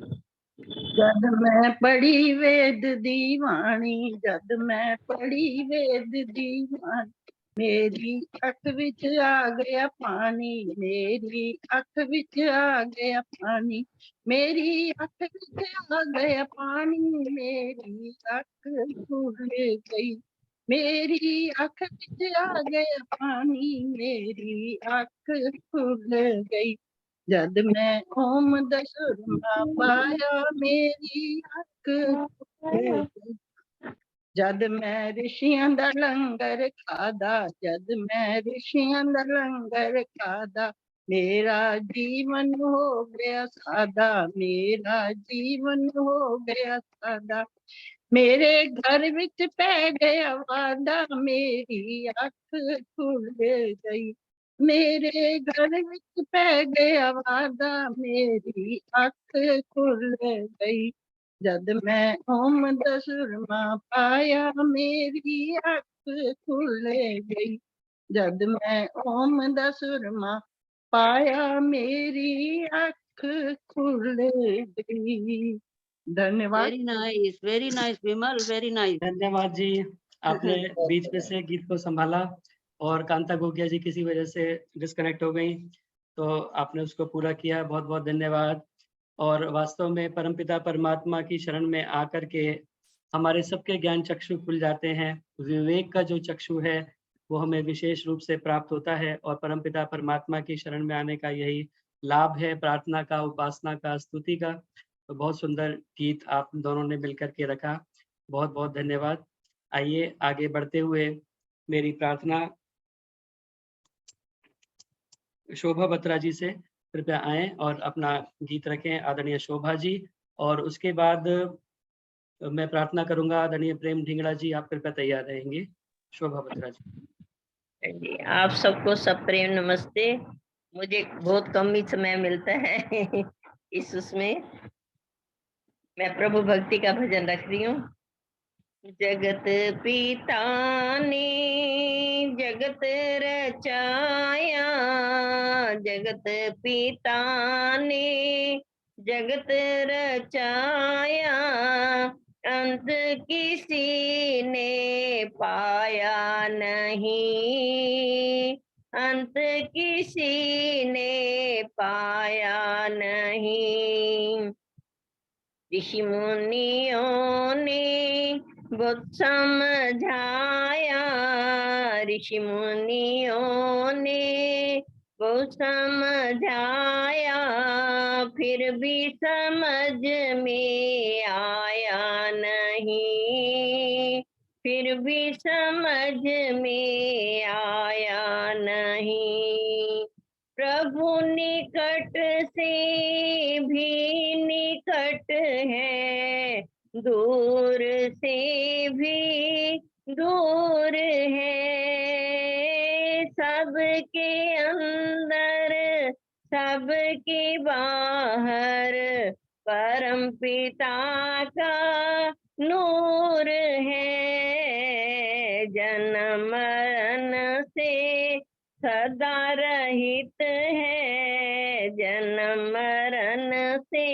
जद मैं पढ़ी वेद दीवानी, जद मैं पढ़ी वेद दीवानी, मेरी अख विच आ गया पानी, मेरी अख विच आ गया पानी, मेरी अख विच आ गया पानी, मेरी अख खुल गई, मेरी अख विच आ गया पानी, मेरी अख खुल गई। जद मैं ओम दा सुरमा पाया मेरी अख खुल गई। जद मैं ऋषियां दा लंगर खादा, जद मैं ऋषियां दा लंगर खादा, मेरा जीवन हो गया सादा, मेरा जीवन हो गया सादा। मेरे घर विच पै गया वादा, मेरी अख खुल गई, मेरे घर विच पै गया वादा, मेरी अख खुल गई। जद मैं ओम दा सुरमा पाया मेरी अख खुल गई, जद मैं ओम दा सुरमा पाया मेरी अख खुल गई। धन्यवाद। वेरी नाइस विमल, वेरी नाइस। धन्यवाद जी, आपने बीच में से गीत को संभाला और कांता गोगिया जी किसी वजह से डिस्कनेक्ट हो गई, तो आपने उसको पूरा किया, बहुत बहुत धन्यवाद। और वास्तव में परमपिता परमात्मा की शरण में आकर के हमारे सबके ज्ञान चक्षु खुल जाते हैं। विवेक का जो चक्षु है वो हमें विशेष रूप से प्राप्त होता है और परमपिता परमात्मा की शरण में आने का यही लाभ है, प्रार्थना का, उपासना का, स्तुति का। तो बहुत सुंदर गीत आप दोनों ने मिलकर के रखा, बहुत बहुत धन्यवाद। आइए आगे बढ़ते हुए मेरी प्रार्थना शोभा बत्रा जी से कृपया आएं और अपना गीत रखें, आदरणीय शोभा जी। और उसके बाद मैं प्रार्थना करूंगा, आदरणीय प्रेम ढिंगड़ा जी आप कृपया तैयार रहेंगे। शोभा बत्रा जी। आप सबको सब प्रेम नमस्ते। मुझे बहुत कम ही समय मिलता है इस उसमें मैं प्रभु भक्ति का भजन रख रही हूँ। जगत पिता ने जगत रचाया, जगत पिता ने जगत रचाया, अंत किसी ने पाया नहीं, अंत किसी ने पाया नहीं। ऋषि मुनियों ने बहुत समझाया, ऋषि मुनियों ने बहुत समझाया, फिर भी समझ में आया नहीं, फिर भी समझ में आया नहीं। प्रभु निकट से भी निकट है, दूर से भी दूर है, सबके अंदर सबके बाहर परम पिता का नूर है। जन्म मरण से सदा रहित है, जन्म मरण से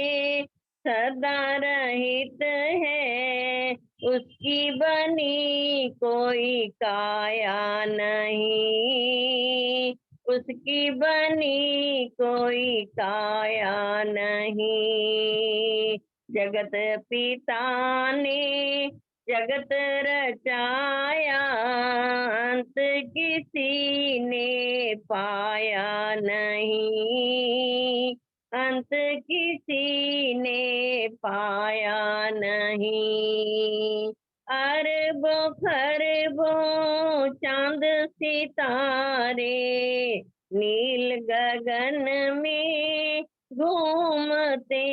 सदा रहित है, उसकी बनी कोई काया नहीं, उसकी बनी कोई काया नहीं। जगत पिता ने जगत रचाया, अंत किसी ने पाया नहीं, अंत किसी ने पाया नहीं। अरबों खरबों चांद सितारे नील गगन में घूमते,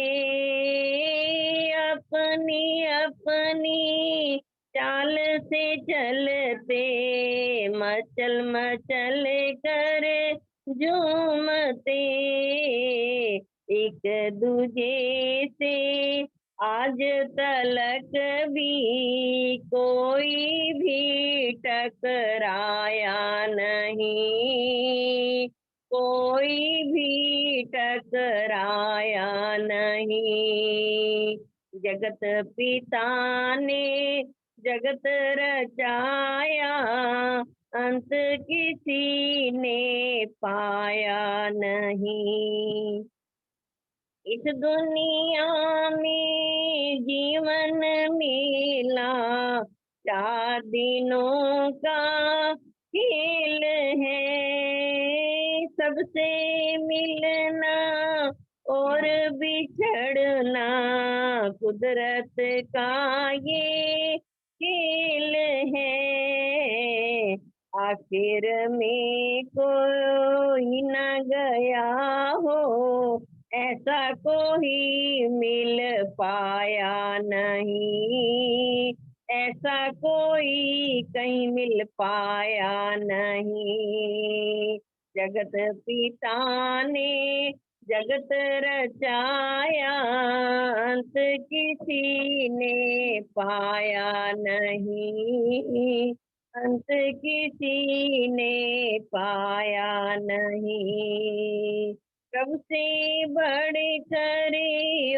अपनी अपनी चाल से चलते, मचल मचल कर झूमते, एक दूजे से आज तलक भी कोई भी टकराया नहीं, कोई भी टकराया नहीं। जगत पिता ने जगत रचाया, अंत किसी ने पाया नहीं। इस दुनिया में जीवन मिला 4 दिनों का खेल है, सबसे मिलना और बिछड़ना कुदरत का ये खेल है। आखिर में कोई न गया हो, ऐसा कोई मिल पाया नहीं, ऐसा कोई कहीं मिल पाया नहीं। जगत पिता ने जगत रचाया, अंत किसी ने पाया नहीं, अंत किसी ने पाया नहीं। प्रभु से बढ़कर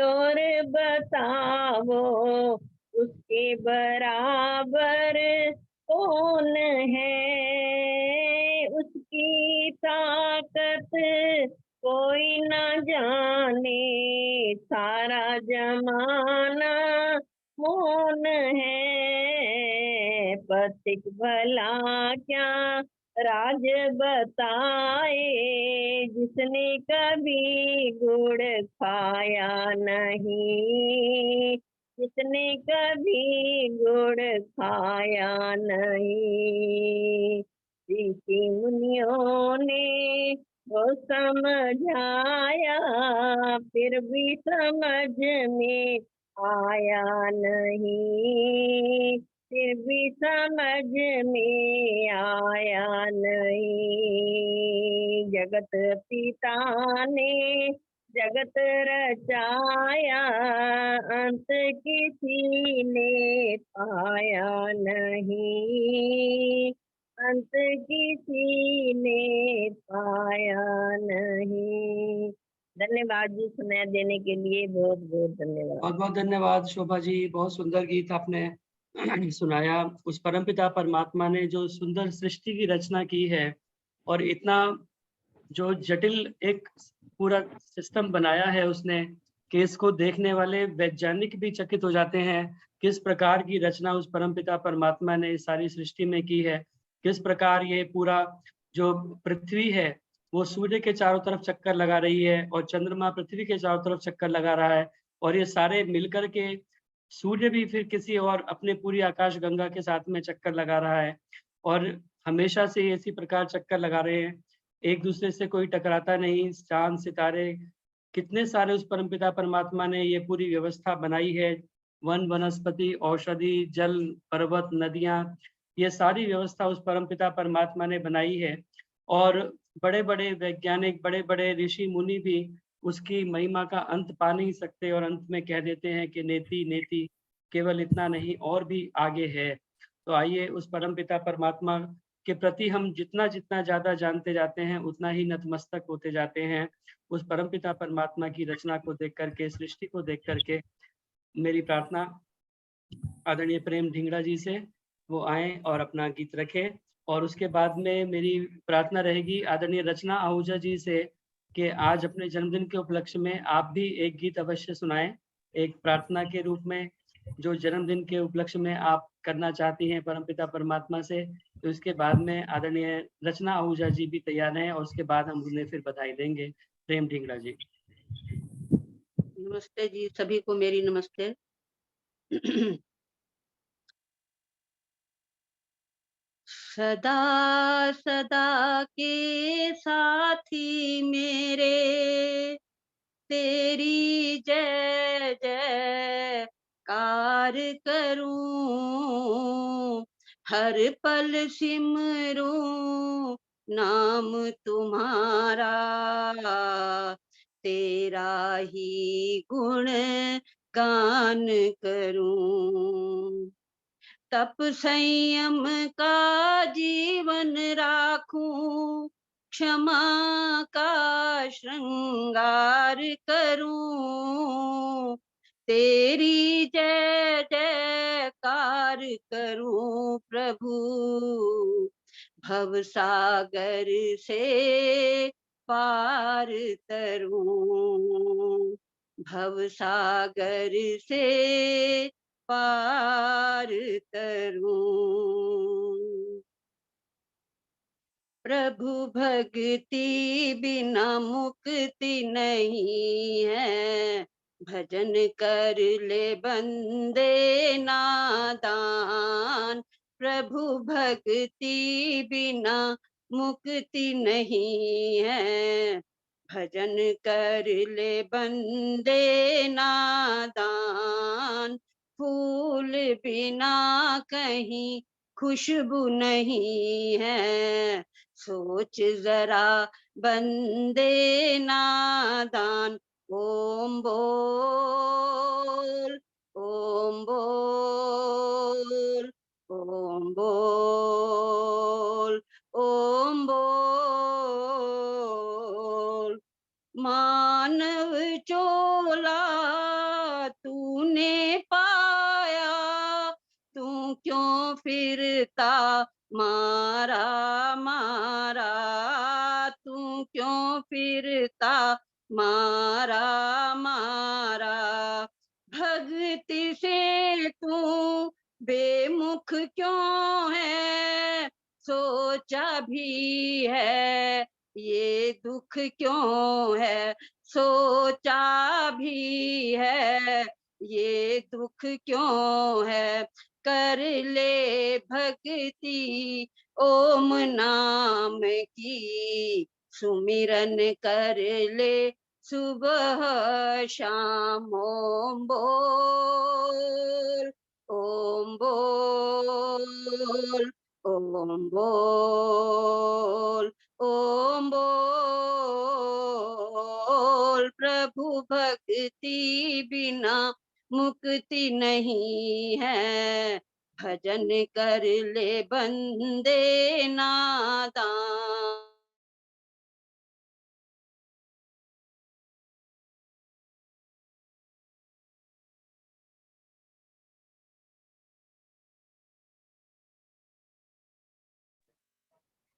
और बताओ, उसके बराबर कौन है। उसकी ताकत कोई न जाने, सारा जमाना मौन है। पथिक भला क्या राज बताए, जिसने कभी गुड़ खाया नहीं, जिसने कभी गुड़ खाया नहीं। ऋषि मुनियों ने वो समझाया, फिर भी समझ में आया नहीं, फिर भी समझ में आया नहीं। जगत पिता ने जगत रचाया, अंत किसी ने पाया नहीं, अंत किसी ने पाया नहीं। धन्यवाद जी, सुनाया देने के लिए बहुत बहुत धन्यवाद। बहुत बहुत धन्यवाद शोभा जी, बहुत सुंदर गीत आपने सुनाया। उस परमपिता परमात्मा ने जो सुंदर सृष्टि की रचना की है और इतना जो जटिल एक पूरा सिस्टम बनाया है उसने, कि इसको देखने वाले वैज्ञानिक भी चकित हो जाते हैं किस प्रकार की रचना उस परमपिता परमात्मा ने इस सारी सृष्टि में की है। किस प्रकार ये पूरा जो पृथ्वी है वो सूर्य के चारों तरफ चक्कर लगा रही है और चंद्रमा पृथ्वी के चारों तरफ चक्कर लगा रहा है, और ये सारे मिलकर के सूर्य भी फिर किसी और अपने पूरी आकाश गंगा के साथ में चक्कर लगा रहा है, और हमेशा से इसी प्रकार चक्कर लगा रहे हैं, एक दूसरे से कोई टकराता नहीं। चांद सितारे कितने सारे उस परमपिता परमात्मा ने ये पूरी व्यवस्था बनाई है। वन वनस्पति औषधि जल पर्वत नदियां, ये सारी व्यवस्था उस परमपिता परमात्मा ने बनाई है। और बड़े बड़े वैज्ञानिक बड़े बड़े ऋषि मुनि भी उसकी महिमा का अंत पा नहीं सकते और अंत में कह देते हैं कि नेति नेति, केवल इतना नहीं और भी आगे है। तो आइए उस परमपिता परमात्मा के प्रति हम जितना जितना ज्यादा जानते जाते हैं उतना ही नतमस्तक होते जाते हैं। उस परमपिता परमात्मा की रचना को देख करके, सृष्टि को देख करके मेरी प्रार्थना आदरणीय प्रेम ढिंगड़ा जी से वो आए और अपना गीत रखें। और उसके बाद में मेरी प्रार्थना रहेगी आदरणीय रचना आहूजा जी से कि आज अपने जन्मदिन के उपलक्ष्य में आप भी एक गीत अवश्य सुनाएं, एक प्रार्थना के रूप में, जो जन्मदिन के उपलक्ष्य में आप करना चाहती हैं परमपिता परमात्मा से। तो इसके बाद में आदरणीय रचना आहूजा जी भी तैयार हैं और उसके बाद हम उन्हें फिर बधाई देंगे। प्रेम ढिंगड़ा जी। नमस्ते जी, सभी को मेरी नमस्ते। सदा सदा के साथी मेरे, तेरी जय जय कार करूं, हर पल सिमरूं नाम तुम्हारा, तेरा ही गुण गान करूं। तप संयम का जीवन राखूं, क्षमा का श्रृंगार करूं, तेरी जय जयकार करूं प्रभु, भव सागर से पार तरूं, भव सागर से पार तरूं। प्रभु भक्ति बिना मुक्ति नहीं है, भजन कर ले बंदे नादान, प्रभु भक्ति बिना मुक्ति नहीं है, भजन कर ले बंदे नादान, फूल बिना कहीं खुशबू नहीं है, सोच जरा बंदे नादान। ओम बोल, ओम बोल, ओम बोल, ओम बोल। मानव चोला तूने पाया, तू क्यों फिरता मारा मारा, तू क्यों फिरता मारा मारा, भक्ति से तू बेमुख क्यों है, सोचा भी है ये दुख क्यों है, सोचा भी है ये दुख क्यों है, कर ले भक्ति ओम नाम की, सुमिरन कर ले सुबह शाम। ओम बोल, ओम बोल, ओम बोल, ओम बोल। प्रभु भक्ति बिना मुक्ति नहीं है, भजन कर ले बंदे नादान।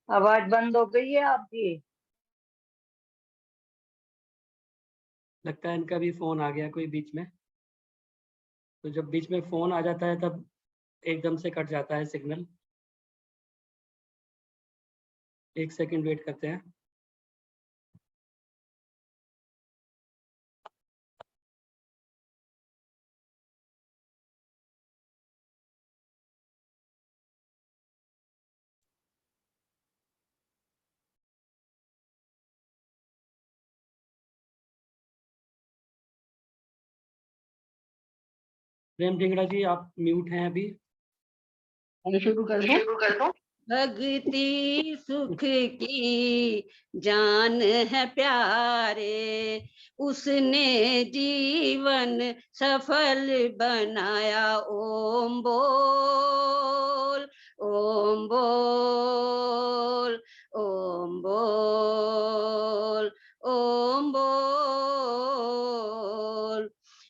आवाज बंद हो गई है आपकी। लगता है इनका भी फोन आ गया कोई बीच में, तो जब बीच में फोन आ जाता है तब एकदम से कट जाता है सिग्नल। एक सेकंड वेट करते हैं। प्रेम ढिंगड़ा जी आप म्यूट हैं अभी। शुरू कर दो। भक्ति सुख की जान है प्यारे, उसने जीवन सफल बनाया। ओम बोल, ओम बोल, ओम बोल, ओम बोल।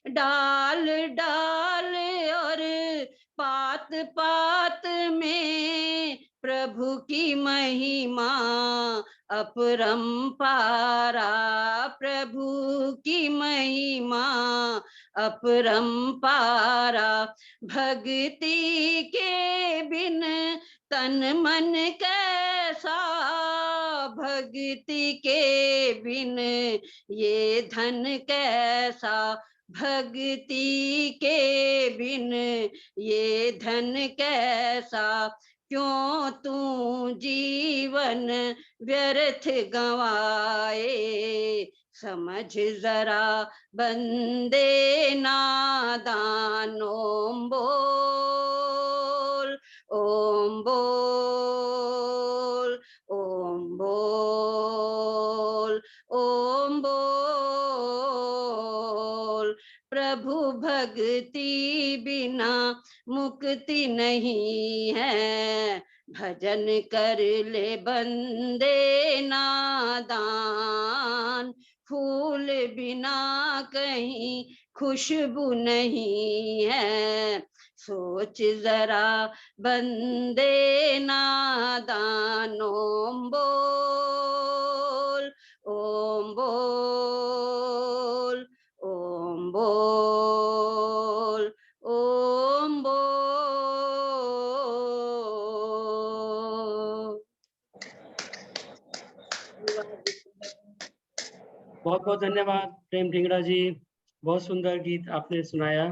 डाल डाल और अपरंपारा प्रभु की महिमा अपरंपारा। भक्ति के बिन तन मन कैसा, भक्ति के बिन ये धन कैसा, भक्ति के बिन ये धन कैसा। क्यों तू जीवन व्यर्थ गंवाए, समझ जरा बंदे नादान। ओम बोल, ओम बोल, ओम बोल, ओम बोल। प्रभु भक्ति बिना मुक्ति नहीं है, भजन कर ले बंदे नादान। फूल बिना कहीं खुशबू नहीं है, सोच जरा बंदे नादान। ओम बोल, ओम बोल, ओम बोल, ओम बोल। बहुत बहुत धन्यवाद प्रेम ढिंगड़ा जी, बहुत सुंदर गीत आपने सुनाया।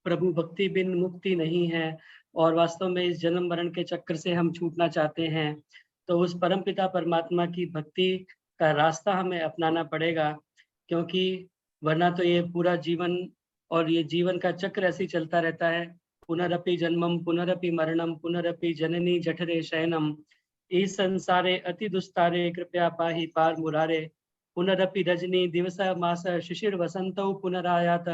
प्रभु भक्ति बिन मुक्ति नहीं है, और वास्तव में इस जन्म मरण के चक्र से हम छूटना चाहते हैं तो उस परमपिता परमात्मा की भक्ति का रास्ता हमें अपनाना पड़ेगा, क्योंकि वरना तो ये पूरा जीवन और ये जीवन का चक्र ऐसे ही चलता रहता है। पुनरपि जन्मम पुनरपि मरणम पुनरपि जननी जठरे शयनम, इस संसारे अति दुस्तारे कृपया पाहि पार मुरारे। पुनरपि रजनी दिवस मास शिशिर वसंतौ पुनरायात,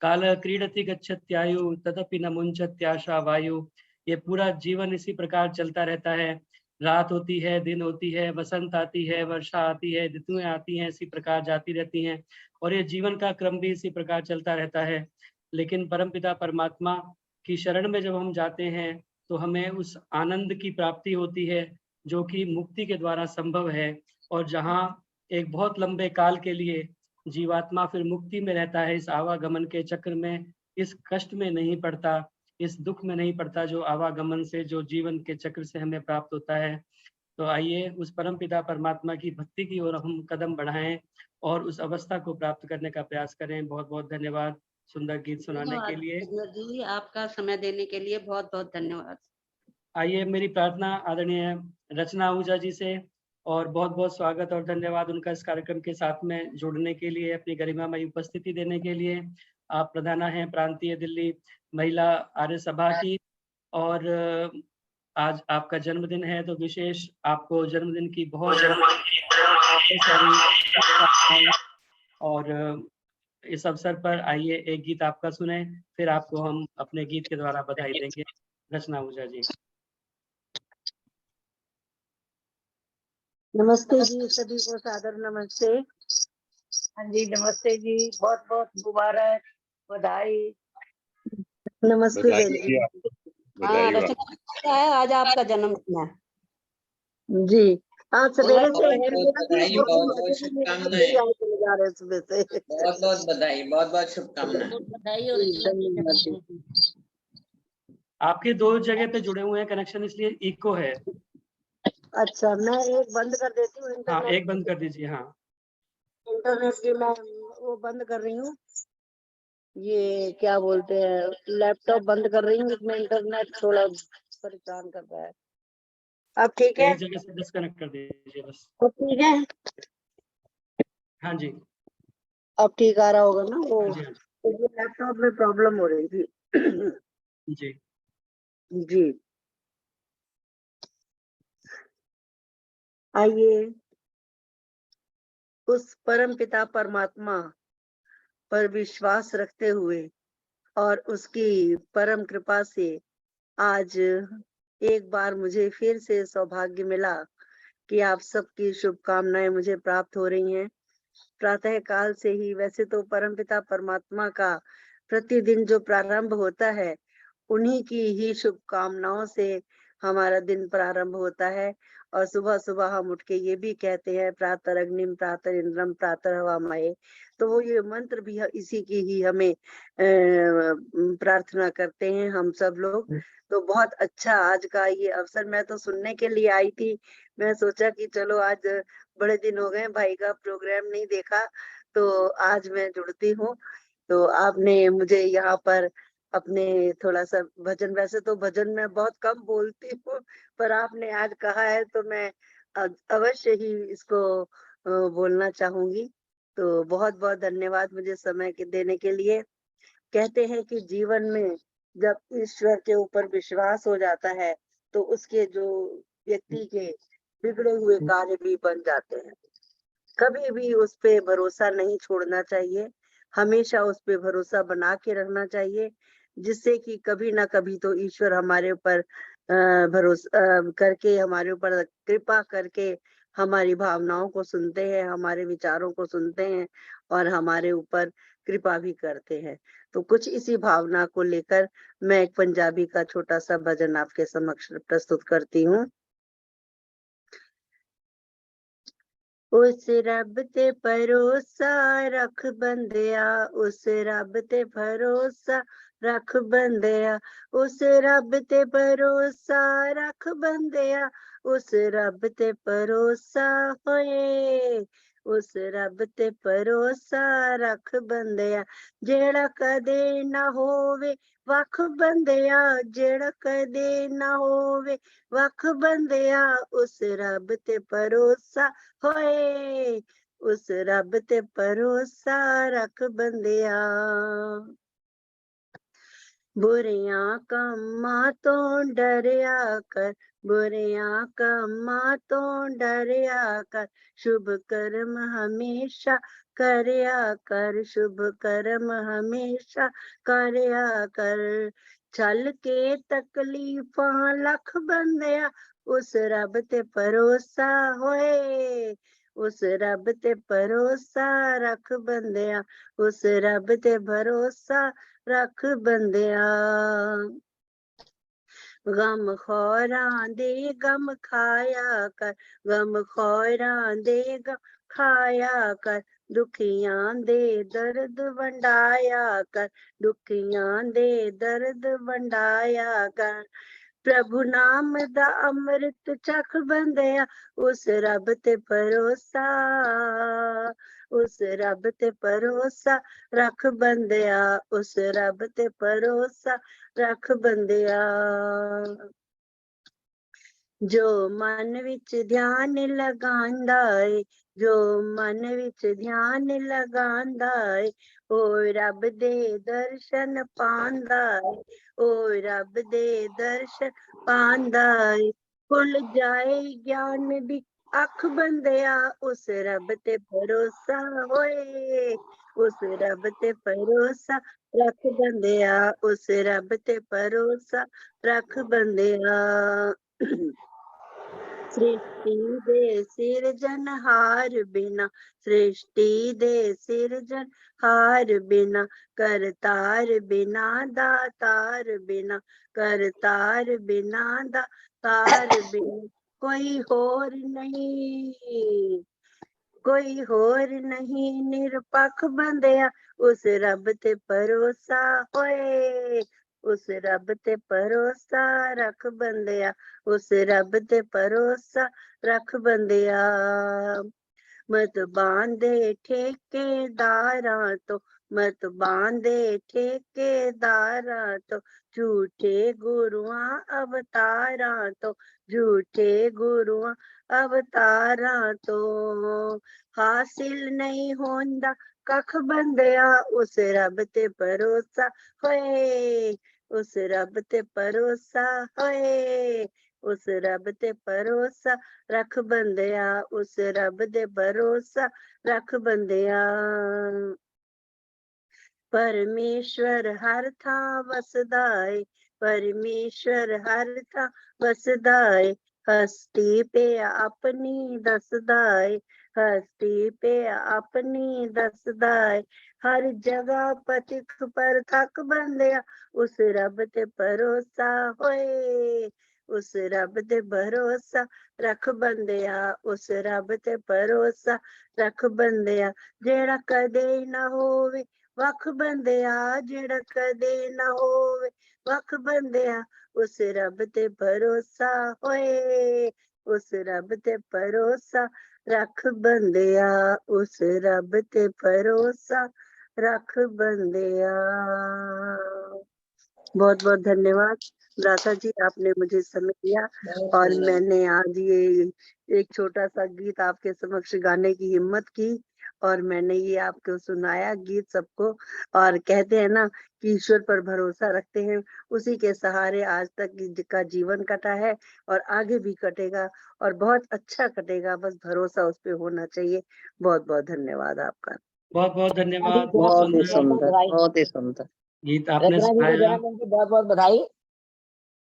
काल क्रीडति गच्छत्यायु तदपि न मुंचत्याशा वायु। ये पूरा जीवन इसी प्रकार चलता रहता है, रात होती है, दिन होती है, वसंत आती है, वर्षा आती है, ऋतुएं आती हैं, इसी प्रकार जाती रहती हैं, और ये जीवन का क्रम भी इसी प्रकार चलता रहता है। लेकिन परमपिता परमात्मा की शरण में जब हम जाते हैं तो हमें उस आनंद की प्राप्ति होती है जो कि मुक्ति के द्वारा संभव है, और जहाँ एक बहुत लंबे काल के लिए जीवात्मा फिर मुक्ति में रहता है, इस आवागमन के चक्र में इस कष्ट में नहीं पड़ता, इस दुख में नहीं पड़ता जो आवागमन से, जो जीवन के चक्र से हमें प्राप्त होता है। तो आइए उस परमपिता परमात्मा की भक्ति की ओर हम कदम बढ़ाएं और उस अवस्था को प्राप्त करने का प्रयास करें। बहुत बहुत धन्यवाद सुंदर गीत सुनाने के लिए। जी, आपका समय देने के लिए बहुत बहुत धन्यवाद। आइए मेरी प्रार्थना आदरणीय रचना आहूजा जी से, और बहुत बहुत स्वागत और धन्यवाद उनका इस कार्यक्रम के साथ में जुड़ने के लिए, अपनी गरिमामयी उपस्थिति देने के लिए। आप प्रधाना हैं प्रांतीय दिल्ली महिला आर्य सभा की, और आज आपका जन्मदिन है, तो विशेष आपको जन्मदिन की बहुत सारी, और इस अवसर पर आइए एक गीत आपका सुने, फिर आपको हम अपने गीत के द्वारा बधाई देंगे। रचना आहूजा जी। नमस्ते जी, सभी को सादर नमस्ते। हाँ जी, नमस्ते जी, बहुत बहुत मुबारक, बधाई। नमस्ते जी। हाँ, रचना है, आज आपका जन्मदिन है जी। आज सवेरे से बधाई, बहुत बहुत शुभकामनाएं। जा रहे सुबह से। बहुत बहुत बधाई, बहुत बहुत शुभकामनाएं। बधाई और आपके दो जगह पे जुड़े हुए हैं कनेक्शन, इसलिए इको है। अच्छा, मैं एक बंद कर देती हूँ हाँ, इंटरनेट। एक बंद कर दीजिए। हाँ, इंटरनेट की मैं वो बंद कर रही हूँ, ये क्या बोलते हैं, लैपटॉप बंद कर रही हूँ, इसमें इंटरनेट थोड़ा परेशान कर रहा है। अब ठीक है? एक जगह से डिस्कनेक्ट कर दीजिए बस। अब ठीक है? हाँ जी, अब ठीक आ रहा होगा ना? वो हाँ जी, हाँ लैपटॉप में प्रॉब्लम हो रही थी। जी। जी, आइए उस परम पिता परमात्मा पर विश्वास रखते हुए और उसकी परम कृपा से आज एक बार मुझे फिर से सौभाग्य मिला कि आप सबकी शुभकामनाएं मुझे प्राप्त हो रही हैं। प्रातः काल से ही वैसे तो परमपिता परमात्मा का प्रतिदिन जो प्रारंभ होता है, उन्हीं की ही शुभकामनाओं से हमारा दिन प्रारंभ होता है, और सुबह सुबह हम उठ के ये भी कहते हैं प्रातः अग्निम प्रातः इंद्रम प्रातः हवामहे। तो वो ये मंत्र भी इसी की ही हमें प्रार्थना करते हैं हम सब लोग। तो बहुत अच्छा आज का ये अवसर, मैं तो सुनने के लिए आई थी। मैं सोचा कि चलो आज बड़े दिन हो गए भाई का प्रोग्राम नहीं देखा, तो आज मैं जुड़ती हूँ। तो आपने मुझे यहाँ पर अपने थोड़ा सा भजन, वैसे तो भजन मैं बहुत कम बोलती हूँ, पर आपने आज कहा है तो मैं अवश्य ही इसको बोलना चाहूंगी। तो बहुत बहुत धन्यवाद मुझे समय के देने के लिए। कहते हैं कि जीवन में जब ईश्वर के ऊपर विश्वास हो जाता है तो उसके जो व्यक्ति के बिगड़े हुए कार्य भी बन जाते हैं। कभी भी उस पे भरोसा नहीं छोड़ना चाहिए, हमेशा उस पे भरोसा बना के रखना चाहिए, जिससे कि कभी ना कभी तो ईश्वर हमारे ऊपर भरोसा करके, हमारे ऊपर कृपा करके हमारी भावनाओं को सुनते हैं, हमारे विचारों को सुनते हैं और हमारे ऊपर कृपा भी करते हैं। तो कुछ इसी भावना को लेकर मैं एक पंजाबी का छोटा सा भजन आपके समक्ष प्रस्तुत करती हूँ। उस रब ते भरोसा रख बंदिया, उस रब ते भरोसा रख बंदिया, उस रब ते भरोसा रख बंदिया, उस रब ते भरोसा होए, उस रब ते भरोसा रख बंदिया, जेड़ा कदे ना होवे वख बंदिया, जेड़ा कदे ना होवे वख बंदिया, उस रब ते भरोसा होए, उस रब ते भरोसा रख बंदिया। बुरियां कम्मां तो डरिया कर, बुरियां कम्मां तो डरिया कर, शुभ कर्म हमेशा करया कर, शुभ कर्म हमेशा करया कर। चल के तकलीफां लख बंदिया, उस रब ते भरोसा होए, उस रब ते भरोसा रख बंदिया, उस रब ते भरोसा रख बंदिया। गम खौरां दे गम खाया कर, गम खौरां दे गम खाया कर, दुखियां दे दर्द वंडाया कर, दुखियां दे दर्द वंडाया कर। प्रभु नाम दा अमृत चख बंदिया, उस रब ते भरोसा, उस रब ते भरोसा रख बंदिया, उस रब ते भरोसा रख बंदिया। जो मन विच ध्यान लगांदा ए, जो मन विच ध्यान लगांदा ए, ओ रब दे दर्शन पांदा ए, ओ रब दे दर्शन पांदा ए। खुल जाए ज्ञान दी अख बंदिया, उस रब ते भरोसा होए, उस रब ते भरोसा रख बंदिया, उस रब ते भरोसा रख बंदिया। सृष्टि दे सिरजनहार बिना, सृष्टि दे सिरजनहार बिना, करतार बिना दातार बिना, करतार बिना दातार बिना, कोई होर नहीं, कोई होर नहीं निरपख बंदिया, उस रब ते भरोसा होए, उस रब ते भरोसा रख बंदिया, उस रब ते भरोसा रख बंदिया। मत बांधे ठेकेदारां तो, मत बांधे ठेकेदारां तो, झूठे गुरुआं अवतारां तो, झूठे गुरुआं अवतारां तो। हासिल नहीं होंदा कख बंदिया, उस रब ते भरोसा होए, उस रब ते भरोसा होए, उस रब ते भरोसा रख बंदिया, उस रब दे भरोसा रख बंदिया। परमेश्वर हर थां वसदा ए, परमेश्वर हर थां वसदा ए, हस्ती पे अपनी दसदा ए, हस्ती पे अपनी दसदा ए। हर जगह पथिक पर थक बंदिया, उस रब ते भरोसा होए, उस रब ते भरोसा रख बंदिया, उस रब ते भरोसा रख बंदिया, जेड़ा कदे ना होवे वख बंदिया, जेड़ा कदे ना होवे वख बंदिया, उस रब ते भरोसा होए, उस रब ते भरोसा रख बंदिया, उस रब ते भरोसा रख बंदिया। बहुत बहुत धन्यवाद भ्राता जी, आपने मुझे समय दिया और मैंने आज ये एक छोटा सा गीत आपके समक्ष गाने की हिम्मत की और मैंने ये आपको सुनाया गीत सबको। और कहते हैं ना कि ईश्वर पर भरोसा रखते हैं, उसी के सहारे आज तक का जीवन कटा है और आगे भी कटेगा और बहुत अच्छा कटेगा, बस भरोसा उस पे होना चाहिए। बहुत बहुत धन्यवाद आपका। बहुत बहुत धन्यवाद। बहुत बहुत ही सुंदर सुंदर, बहुत ही सुंदर। गीत आपने रचना जी को सुनाया। जन्मदिन की बहुत बहुत बधाई।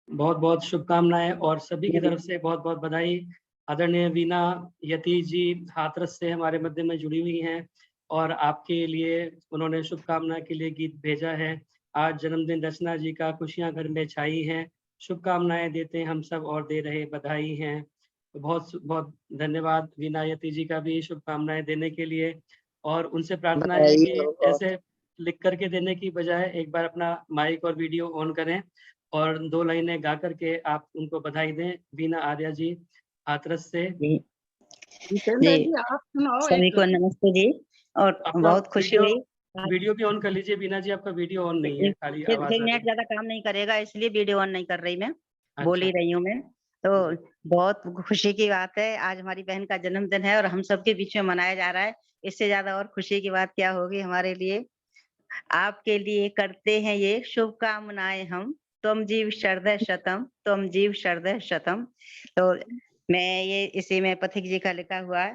बहुत बहुत शुभकामनाएं और सभी की तरफ से बहुत बहुत बधाई। आदरणीय वीना यतीश जी हाथरस से हमारे मध्य में जुड़ी हुई हैं और आपके लिए उन्होंने शुभकामना के लिए गीत भेजा है। आज जन्मदिन रचना जी का, खुशियां घर में छाई हैं, शुभकामनाएं देते हैं हम सब और दे रहे बधाई हैं। तो बहुत बहुत धन्यवाद वीना यतीश जी का भी शुभकामनाएं देने के लिए। और उनसे प्रार्थना है बधाई कि हो बहुत। ऐसे लिख करके देने की बजाय एक बार अपना माइक और वीडियो ऑन करें और 2 लाइनें गा करके आप उनको बधाई दें। वीना आर्या जी हाथरस से। जितेंद्र जी जी आप सुनाओ सभी एक। को नमस्ते जी। और अपना बहुत खुशी वीडियो हुई। वीडियो भी ऑन कर लीजिए वीना जी, आपका वीडियो ऑन नहीं है, खाली फिर आवाज आ रही नेट है। ज्यादा काम नहीं करेगा इसलिए वीडियो ऑन नहीं कर रही मैं, बोल अच्छा ही रही हूँ मैं। तो बहुत खुशी की बात है, आज हमारी बहन का जन्मदिन है और हम सबके बीच में मनाया जा रहा है। इससे ज्यादा और खुशी की बात क्या होगी हमारे लिए। आपके लिए करते हैं ये शुभकामनाएं हम, तुम जीव शरद शतम, तुम जीव शरद शतम। तो मैं ये इसी में पथिक जी का लिखा हुआ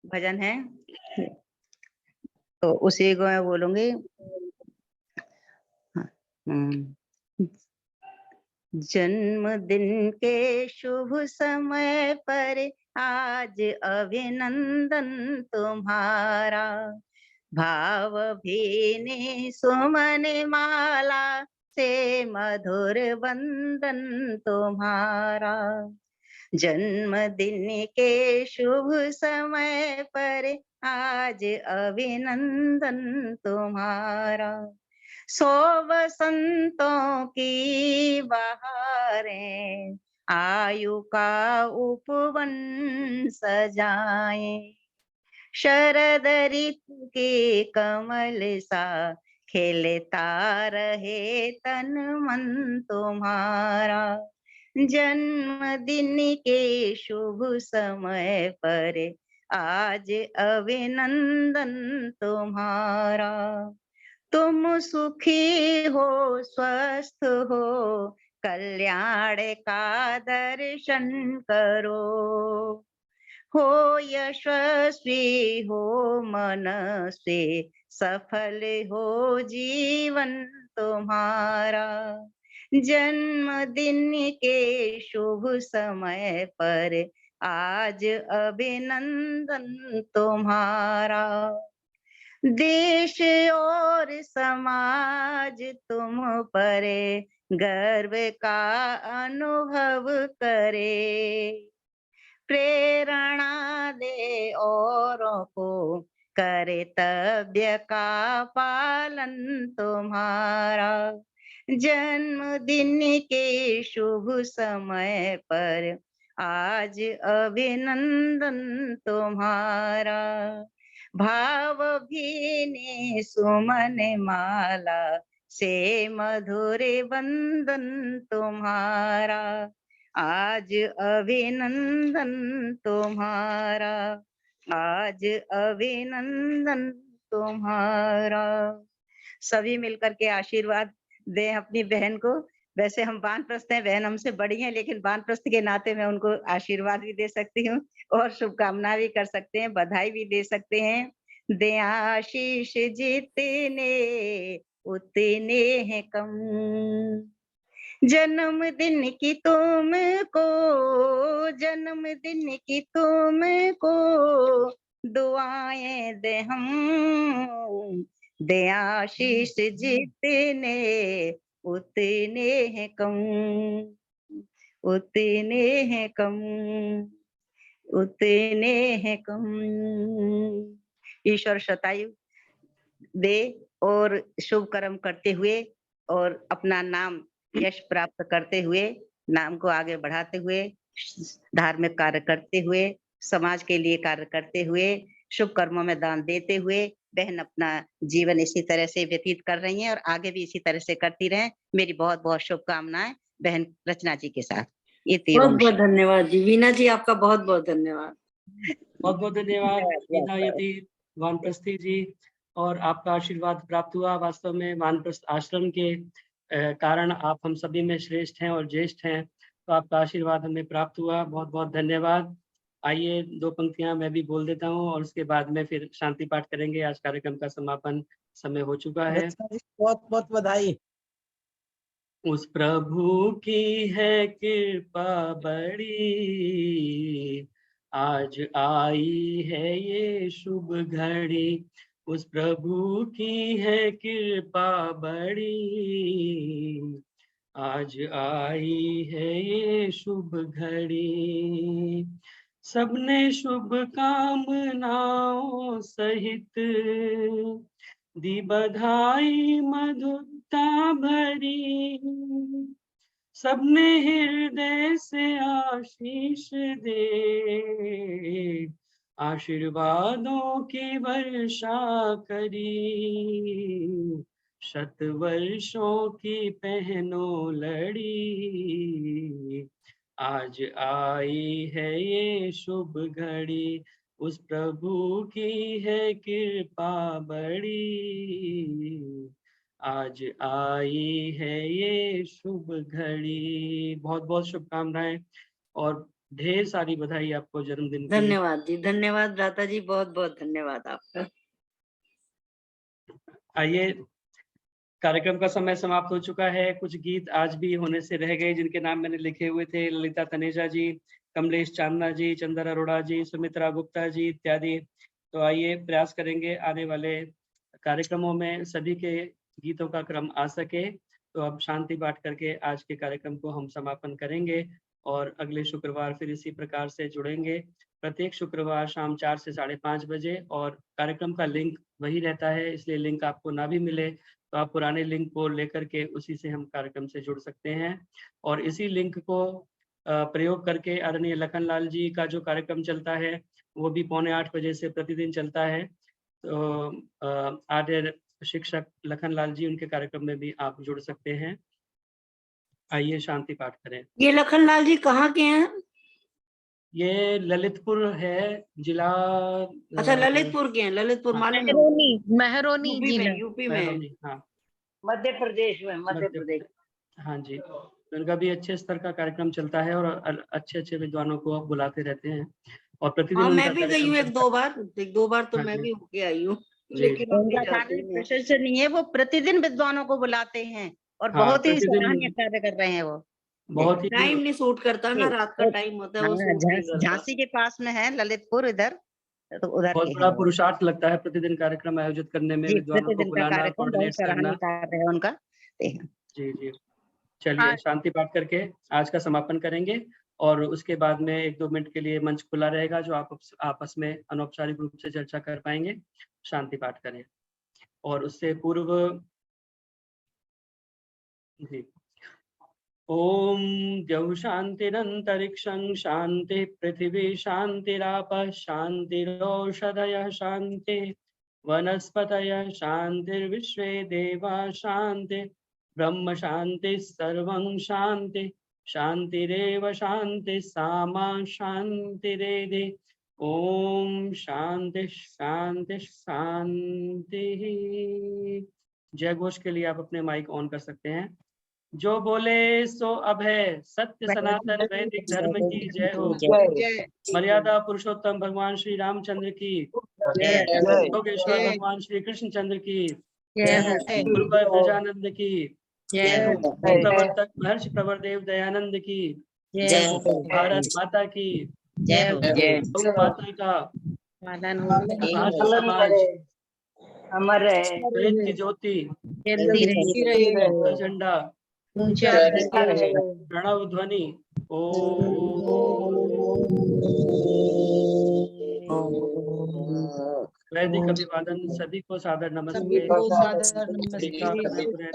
भजन है, तो उसी को मैं बोलूंगी। हम्म। जन्मदिन के शुभ समय पर आज अभिनंदन तुम्हारा, भाव भीनी सुमन माला से मधुर वंदन तुम्हारा। जन्मदिन के शुभ समय पर आज अभिनंदन तुम्हारा। 100 वसंतों की बहारें आयु का उपवन सजाएं, शरद ऋतु के कमल सा खिलता रहे तन मन तुम्हारा। जन्मदिन के शुभ समय पर आज अभिनंदन तुम्हारा। तुम सुखी हो, स्वस्थ हो, कल्याण का दर्शन करो, हो यशस्वी हो मनस्वी, सफल हो जीवन तुम्हारा। जन्मदिन के शुभ समय पर आज अभिनंदन तुम्हारा। देश और समाज तुम पर गर्व का अनुभव करे, प्रेरणा दे औरों को कर्तव्य का पालन तुम्हारा। जन्मदिन के शुभ समय पर आज अभिनंदन तुम्हारा। भाव भीनी सुमन माला से मधुर वंदन तुम्हारा। आज अभिनंदन तुम्हारा, आज अभिनंदन तुम्हारा। सभी मिलकर के आशीर्वाद दें अपनी बहन को। वैसे हम वानप्रस्थ हैं, बहन हमसे बड़ी हैं, लेकिन वानप्रस्थ के नाते मैं उनको आशीर्वाद भी दे सकती हूँ और शुभकामना भी कर सकते हैं, बधाई भी दे सकते हैं। दे आशीष जितने उतने हैं कम, जन्मदिन की तुमको, जन्मदिन की तुमको दुआएं दे हम, दे आशीष जितने उतने हैं कम। उतने हैं कम, उतने हैं कम। ईश्वर शतायु दे और शुभ कर्म करते हुए और अपना नाम यश प्राप्त करते हुए, नाम को आगे बढ़ाते हुए, धार्मिक कार्य करते हुए, समाज के लिए कार्य करते हुए, शुभ कर्मों में दान देते हुए बहन अपना जीवन इसी तरह से व्यतीत कर रही हैं और आगे भी इसी तरह से करती रहें। मेरी बहुत बहुत शुभकामनाएं बहन रचना जी के साथ। बहुत बहुत धन्यवाद जी। वीना जी आपका बहुत बहुत धन्यवाद। बहुत बहुत धन्यवाद वीना यति वानप्रस्थी जी, और आपका आशीर्वाद प्राप्त हुआ। वास्तव में वानप्रस्थ आश्रम के कारण आप हम सभी में श्रेष्ठ हैं और ज्येष्ठ हैं, तो आपका आशीर्वाद हमें प्राप्त हुआ। बहुत बहुत धन्यवाद। आइए 2 पंक्तियां मैं भी बोल देता हूं और उसके बाद में फिर शांति पाठ करेंगे। आज कार्यक्रम का समापन समय हो चुका है। बहुत बहुत बधाई। उस प्रभु की है कृपा बड़ी, आज आई है ये शुभ घड़ी। उस प्रभु की है कृपा बड़ी, आज आई है ये शुभ घड़ी। सबने शुभ कामनाओं सहित दी बधाई मधुरता भरी। सबने हृदय से आशीष दे आशीर्वादों की वर्षा करी। 100 वर्षों की पहनो लड़ी, आज आई है ये शुभ घड़ी। उस प्रभु की है कृपा बड़ी, आज आई है ये शुभ घड़ी। बहुत बहुत शुभकामनाएं और ढेर सारी बधाई आपको जन्मदिन की। धन्यवाद जी, धन्यवाद भ्राता जी, बहुत बहुत धन्यवाद आपका। आइए, कार्यक्रम का समय समाप्त हो चुका है। कुछ गीत आज भी होने से रह गए जिनके नाम मैंने लिखे हुए थे। ललिता तनेजा जी, कमलेश चांदना जी, चंदर अरोड़ा जी, सुमित्रा गुप्ता जी इत्यादि। तो आइए प्रयास करेंगे आने वाले कार्यक्रमों में सभी के गीतों का क्रम आ सके। तो अब शांति पाठ करके आज के कार्यक्रम को हम समापन करेंगे और अगले शुक्रवार फिर इसी प्रकार से जुड़ेंगे। प्रत्येक शुक्रवार शाम 4 से 5:30 बजे, और कार्यक्रम का लिंक वही रहता है, इसलिए लिंक आपको ना भी मिले तो आप पुराने लिंक को लेकर के उसी से हम कार्यक्रम से जुड़ सकते हैं। और इसी लिंक को प्रयोग करके आदरणीय लखनलाल जी का जो कार्यक्रम चलता है वो भी 7:45 बजे से प्रतिदिन चलता है। तो आदरणीय शिक्षक लखनलाल जी, उनके कार्यक्रम में भी आप जुड़ सकते हैं। आइए शांति पाठ करें। ये लखनलाल जी कहाँ के हैं? ये ललितपुर है जिला। अच्छा, ललितपुर के हैं। ललितपुर मालूम है? मेहरोनी यूपी में, जिला। यूपी में। मेहरौनी, हाँ, मध्य प्रदेश में, मध्य प्रदेश। हाँ जी। तो इनका भी अच्छे स्तर का कार्यक्रम चलता है और अच्छे अच्छे विद्वानों को आप बुलाते रहते हैं और प्रतिदिन हाँ, उनका मैं भी गई हूँ एक दो बार तो हाँ मैं जी। भी होके आई हूँ, जी। लेकिन अब नहीं उनका जाती कार्य मैं। प्रशंसनीय है। वो प्रतिदिन विद्वानों को बुलाते हैं और हाँ, बहुत ही प्रतिदिन सराहनीय कार्य कर रहे हैं वो। बहुत ही टाइम नहीं सूट करता ना, रात का टाइम होता है, वो हाँ, सूट नहीं करता। झांसी के पास में है ललितपुर, इधर तो उधर बहुत के बड़ा हैं वो। पुरुषार्थ लगता है प्रतिदिन कार्यक्रम आयोजित करने में, जी, विद्वानों को प्रतिदिन का बुलाना, कार्यक्रम बहुत कोऑर्डिनेट करना। सराहनीय कार्य है उनका। जी जी। चलिए शांति पाठ करके आज का समापन करेंगे और उसके बाद में 1-2 मिनट के लिए मंच खुला रहेगा जो आप आपस में अनौपचारिक रूप से चर्चा कर पाएंगे। शांति पाठ करें। और उससे पूर्व जी, ओम द्यौः शान्तिरन्तरिक्षं शान्तिः पृथिवी शान्तिरापः शान्तिरोषधयः शान्तिः वनस्पतयः शान्तिर्विश्वे देवा शान्तिः ब्रह्म शान्तिः सर्वं शान्तिः शान्तिरेव शान्तिः सामा शान्तिरेधि। ओम शांति शांति शांति। जय घोष के लिए आप अपने माइक ऑन कर सकते हैं। जो बोले सो अभय, सत्य सनातन वैदिक धर्म की जय हो। मर्यादा पुरुषोत्तम भगवान श्री रामचंद्र की जय। योगेश्वर भगवान श्री कृष्णचंद्र की जय। गुरुवर गजानंद की जय। प्रवर्तक महर्षि प्रवरदेव दयानंद की जय। भारत माता की जय। गौ माता का आर्य समाज अमर है, प्रेत की ज्योति जल्दी का झंडा ऊंचा प्रणव ध्वनि वैदिक अभिवादन, सभी को सादर नमस्ते। सभी को सादर सभी का नमस्ते। समय पुनः